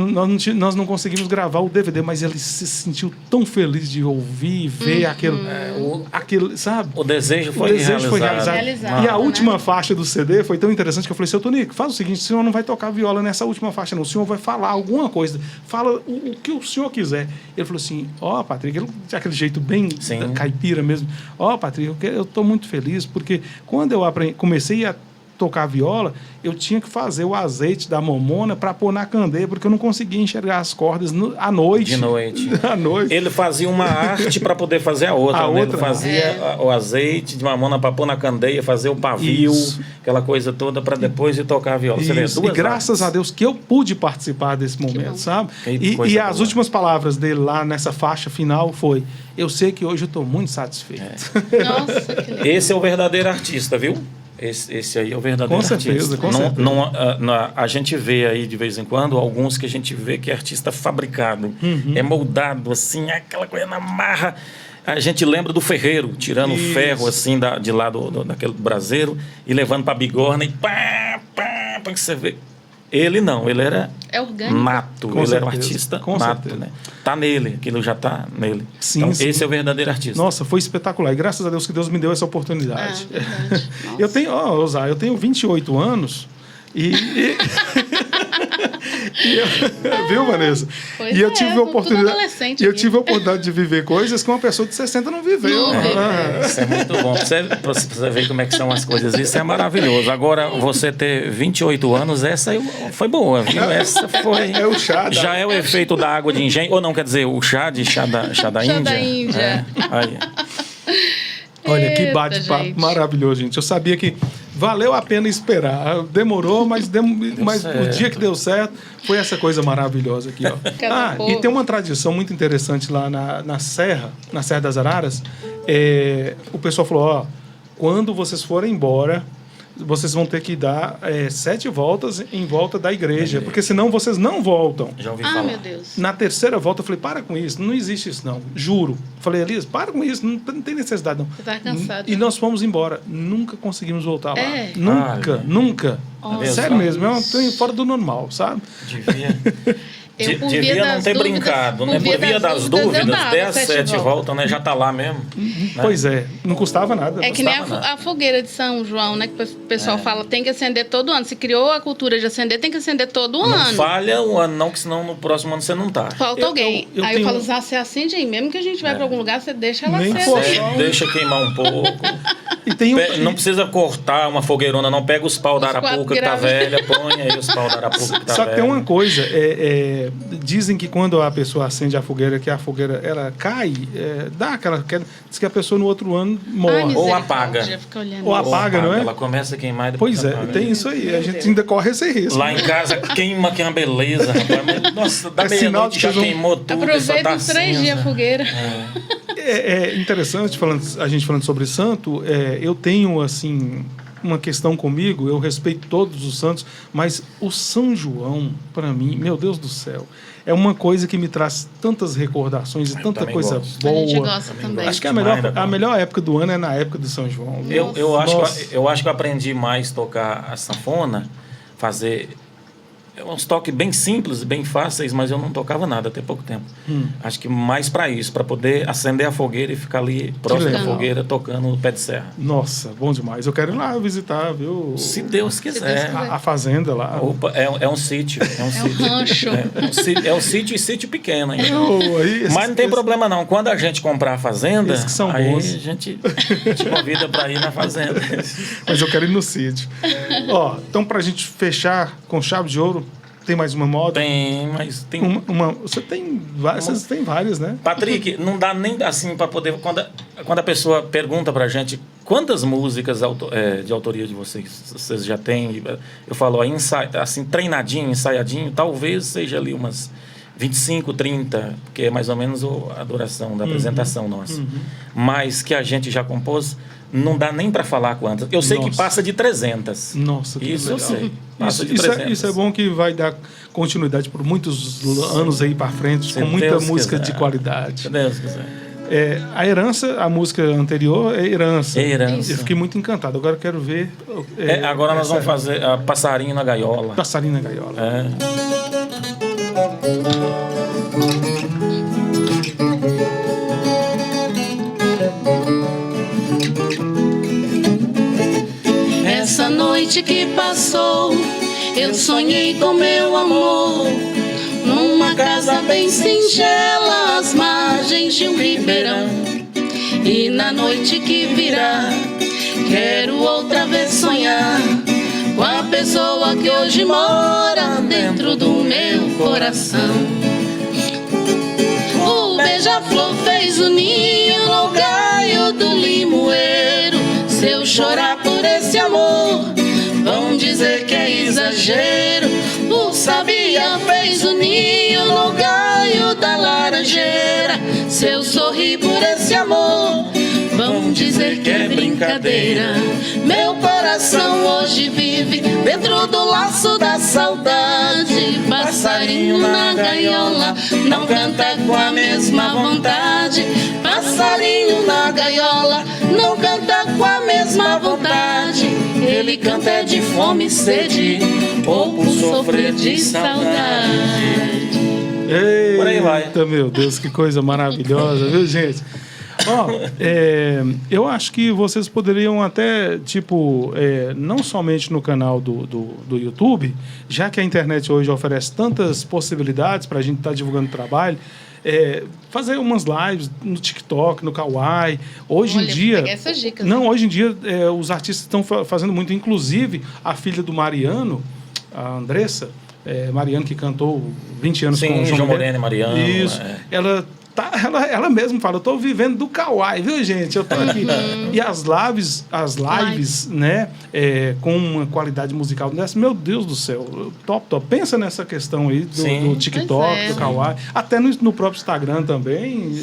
Nós não conseguimos gravar o DVD, mas ele se sentiu tão feliz de ouvir e ver aquilo, sabe? O desejo foi realizado. E a última faixa do CD foi tão interessante que eu falei, seu Tonico, faz o seguinte, o senhor não vai tocar viola nessa última faixa, não. O senhor vai falar alguma coisa. Fala o que o senhor quiser. Ele falou assim, Patrick, de aquele jeito bem caipira mesmo. Patrick, eu estou muito feliz, porque quando eu comecei a tocar viola, eu tinha que fazer o azeite da mamona para pôr na candeia, porque eu não conseguia enxergar as cordas à noite. De noite. À noite. Ele fazia uma arte para poder fazer a outra. Né? Ele fazia o azeite de mamona para pôr na candeia, fazer o pavio, aquela coisa toda, para depois ir tocar a viola. Você vê, e graças a Deus que eu pude participar desse momento, sabe? E as últimas palavras dele lá nessa faixa final foi: eu sei que hoje eu estou muito satisfeito. Nossa, que legal. Esse é o verdadeiro artista, viu? Esse aí é o verdadeiro artista. Com certeza. A gente vê aí de vez em quando alguns que a gente vê que é artista fabricado, é moldado assim, aquela coisa na marra. A gente lembra do ferreiro tirando o ferro assim de lá daquele braseiro e levando para a bigorna e pá, que você vê. Ele não, ele era nato, ele era um artista nato, né? Tá nele, aquilo já tá nele. Sim, então, sim. Esse é o verdadeiro artista. Nossa, foi espetacular. E graças a Deus que Deus me deu essa oportunidade. Eu tenho 28 anos e viu, Vanessa? Pois eu tive a oportunidade. Eu tive a aqui. oportunidade de viver coisas que uma pessoa de 60 não viveu. Isso é muito bom. Pra você ver como é que são as coisas. Isso é maravilhoso. Agora, você ter 28 anos, essa foi boa, viu? Essa foi. É o chá. Já é o efeito da água de engenho. Ou não, quer dizer, o chá da Índia. Chá da Índia. Aí. Olha, que bate-papo maravilhoso, gente. Eu sabia que valeu a pena esperar. Demorou, mas o dia que deu certo foi essa coisa maravilhosa aqui, ó. E tem uma tradição muito interessante lá na Serra das Araras. O pessoal falou, ó, quando vocês forem embora, vocês vão ter que dar 7 voltas em volta da igreja, porque senão vocês não voltam. Já ouvi falar. Meu Deus. Na terceira volta eu falei, para com isso, não existe isso não, juro. Falei, Elias, para com isso, não tem necessidade não. Você tá cansado. E nós fomos embora, nunca conseguimos voltar lá. Nunca. Sério mesmo, é um trem fora do normal, sabe? Devia não ter brincado, né? Por via das dúvidas, 10, 7 voltas, né? Já tá lá mesmo. Pois é, não custava nada. É que nem a fogueira de São João, né? Que o pessoal fala, tem que acender todo ano. Se criou a cultura de acender, tem que acender todo ano. Não falha um ano, não, que senão no próximo ano você não tá. Falta alguém. Aí eu falo, você acende aí, mesmo que a gente vai pra algum lugar, você deixa ela acesa. Deixa queimar um pouco. Não precisa cortar uma fogueirona, não. Pega os pau da arapuca que tá velha, põe aí os pau da arapuca que tá velha. Só que tem uma coisa, dizem que quando a pessoa acende a fogueira, que a fogueira ela cai, dá aquela queda, diz que a pessoa no outro ano morre. Ou apaga. Ou apaga, não é? Ela começa a queimar e depois apaga. Tem isso aí, a gente ainda corre esse risco. Lá em casa queima, que é uma beleza, rapaz. Nossa, da meia-noite já queimou tudo. Aproveita os 3 dias a fogueira. É interessante, a gente falando sobre santo, eu tenho, assim, uma questão comigo, eu respeito todos os santos, mas o São João, para mim, meu Deus do céu, é uma coisa que me traz tantas recordações e tanta coisa boa. A gente gosta também. Acho que a melhor época do ano é na época do São João. Eu acho que eu aprendi mais tocar a sanfona, fazer uns toques bem simples, bem fáceis, mas eu não tocava nada até pouco tempo. Acho que mais para isso, para poder acender a fogueira e ficar ali próximo da fogueira tocando no pé de serra. Nossa, bom demais. Eu quero ir lá visitar, viu? Se Deus quiser. A fazenda lá. Opa, é um sítio. É um sítio. Rancho. É um sítio e sítio pequeno ainda. Mas não tem problema não. Quando a gente comprar a fazenda, aí a gente te convida para ir na fazenda. Mas eu quero ir no sítio. Então, para a gente fechar com chave de ouro, tem mais uma moda? Tem, mas tem... Você tem várias, né? Patrick, não dá nem assim para poder... Quando a pessoa pergunta pra gente quantas músicas de autoria de vocês já têm, eu falo, assim, treinadinho, ensaiadinho, talvez seja ali umas 25, 30, que é mais ou menos a duração da apresentação nossa. Mas que a gente já compôs, não dá nem para falar quantas. Eu sei que passa de 300. Nossa, que isso legal. Eu sei. Passa de 300. Isso é bom, que vai dar continuidade por muitos anos aí para frente, com muita música de qualidade. Se Deus quiser. A Herança, a música anterior é Herança. Herança. Eu fiquei muito encantado. Agora eu quero ver... agora nós vamos fazer Passarinho na Gaiola. Passarinho na Gaiola. Essa noite que passou, eu sonhei com meu amor, numa casa bem singela, às margens de um ribeirão. E na noite que virá, quero outra vez sonhar pessoa que hoje mora dentro do meu coração. O beija-flor fez o ninho no galho do limoeiro. Se eu chorar por esse amor, vão dizer que é exagero. O sabia fez o ninho no galho da laranjeira. Se eu sorrir por esse amor, vão dizer que é brincadeira. Meu coração hoje vive dentro do laço da saudade. Passarinho na gaiola não canta com a mesma vontade. Passarinho na gaiola não canta com a mesma vontade. Ele canta de fome e sede, ou por sofrer de saudade. Eita, Por aí vai. Meu Deus, que coisa maravilhosa, viu, gente? Ó, eu acho que vocês poderiam até, tipo, não somente no canal do YouTube, já que a internet hoje oferece tantas possibilidades para a gente estar divulgando o trabalho, fazer umas lives no TikTok, no Kawaii. Hoje em dia... Pegar essas dicas, não, hoje em dia os artistas estão fazendo muito, inclusive a filha do Mariano, a Andressa, Mariano, que cantou 20 anos com o João Moreno e Mariano. Isso. Ela mesma fala, eu tô vivendo do Kawaii, viu, gente? Eu tô aqui. E as lives, né, com uma qualidade musical dessa, meu Deus do céu, top. Pensa nessa questão aí do TikTok, do Kawaii, até no próprio Instagram também,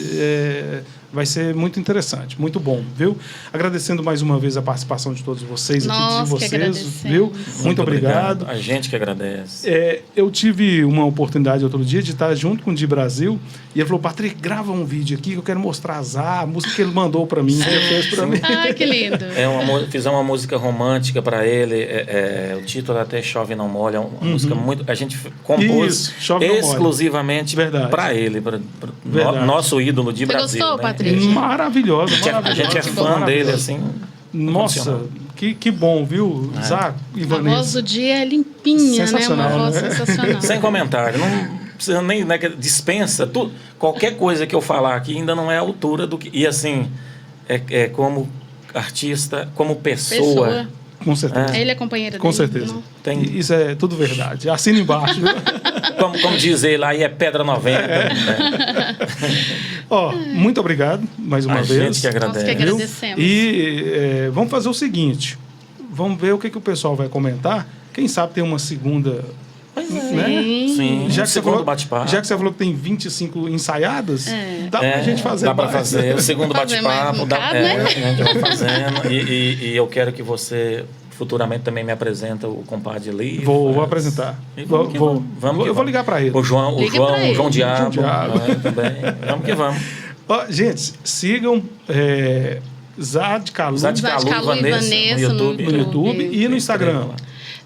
vai ser muito interessante, muito bom, viu? Agradecendo mais uma vez a participação de todos vocês, Nós aqui de vocês, viu? Muito obrigado. A gente que agradece. Eu tive uma oportunidade outro dia de estar junto com o Di Brasil e ele falou, Patrick, grava um vídeo aqui que eu quero mostrar a música que ele mandou para mim, que ele fez para mim. Ai, que lindo. Fizemos uma música romântica para ele, o título até Chove Não Molha, uma música muito... A gente compôs exclusivamente para ele, para nosso ídolo de Brasil. Gostou, né? Patrick? Maravilhosa. A gente é fã dele, assim. Nossa, que bom, viu, Zaco e A Vanessa? voz do Dia é limpinha, né? Uma voz sensacional. Sem comentário, não precisa nem, né, dispensa tudo. Qualquer coisa que eu falar aqui ainda não é a altura do que... E assim, como artista, como pessoa. Com certeza. Ele é companheiro dele. Com certeza. Isso é tudo verdade. Assina embaixo. Como diz ele, aí é pedra 90. Muito obrigado mais uma vez. A gente que agradece. Nós que agradecemos. E vamos fazer o seguinte. Vamos ver o que o pessoal vai comentar. Quem sabe tem uma segunda... Né? Sim, já que segundo bate-papo. Já que você falou que tem 25 ensaiadas, dá pra gente fazer. Dá pra fazer o segundo bate-papo. Né? A gente vai fazendo. E eu quero que você futuramente também me apresenta o compadre Livre. Vou apresentar. Eu vou ligar para ele. O João Diabo. Também. Vamos que vamos. Gente, sigam Zad Kalu e Vanessa no YouTube e no Instagram.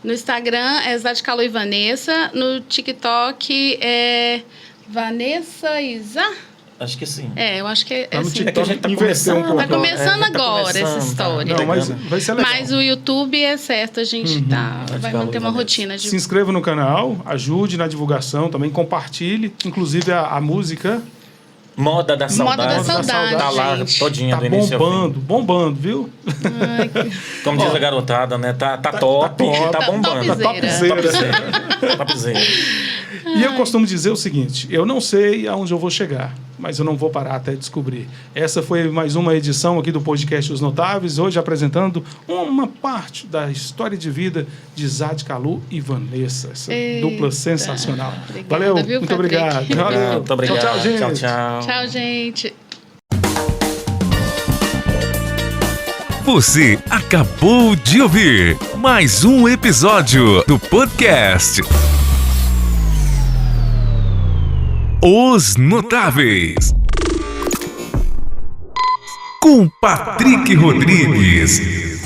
No Instagram é Zad Kalu e Vanessa. No TikTok é Vanessa Isa. Acho que sim. Eu acho que é assim. É que a gente tá começando. Tá começando agora essa história. Não, mas vai ser legal. Mas o YouTube é certo, a gente vai manter uma rotina de... Se inscreva no canal, ajude na divulgação, também compartilhe, inclusive a música... Moda da Saudade. Tá lá todinha do início bombando, viu? Ai, como diz a garotada, né? Tá top, tá bombando. Tá topzera. E eu costumo dizer o seguinte, eu não sei aonde eu vou chegar, mas eu não vou parar até descobrir. Essa foi mais uma edição aqui do podcast Os Notáveis, hoje apresentando uma parte da história de vida de Zad Kalu e Vanessa, essa dupla sensacional. Obrigada, valeu, viu, muito obrigado. Valeu. Muito obrigado. Tchau, gente. Tchau, gente. Você acabou de ouvir mais um episódio do podcast Os Notáveis, com Patrick Rodrigues.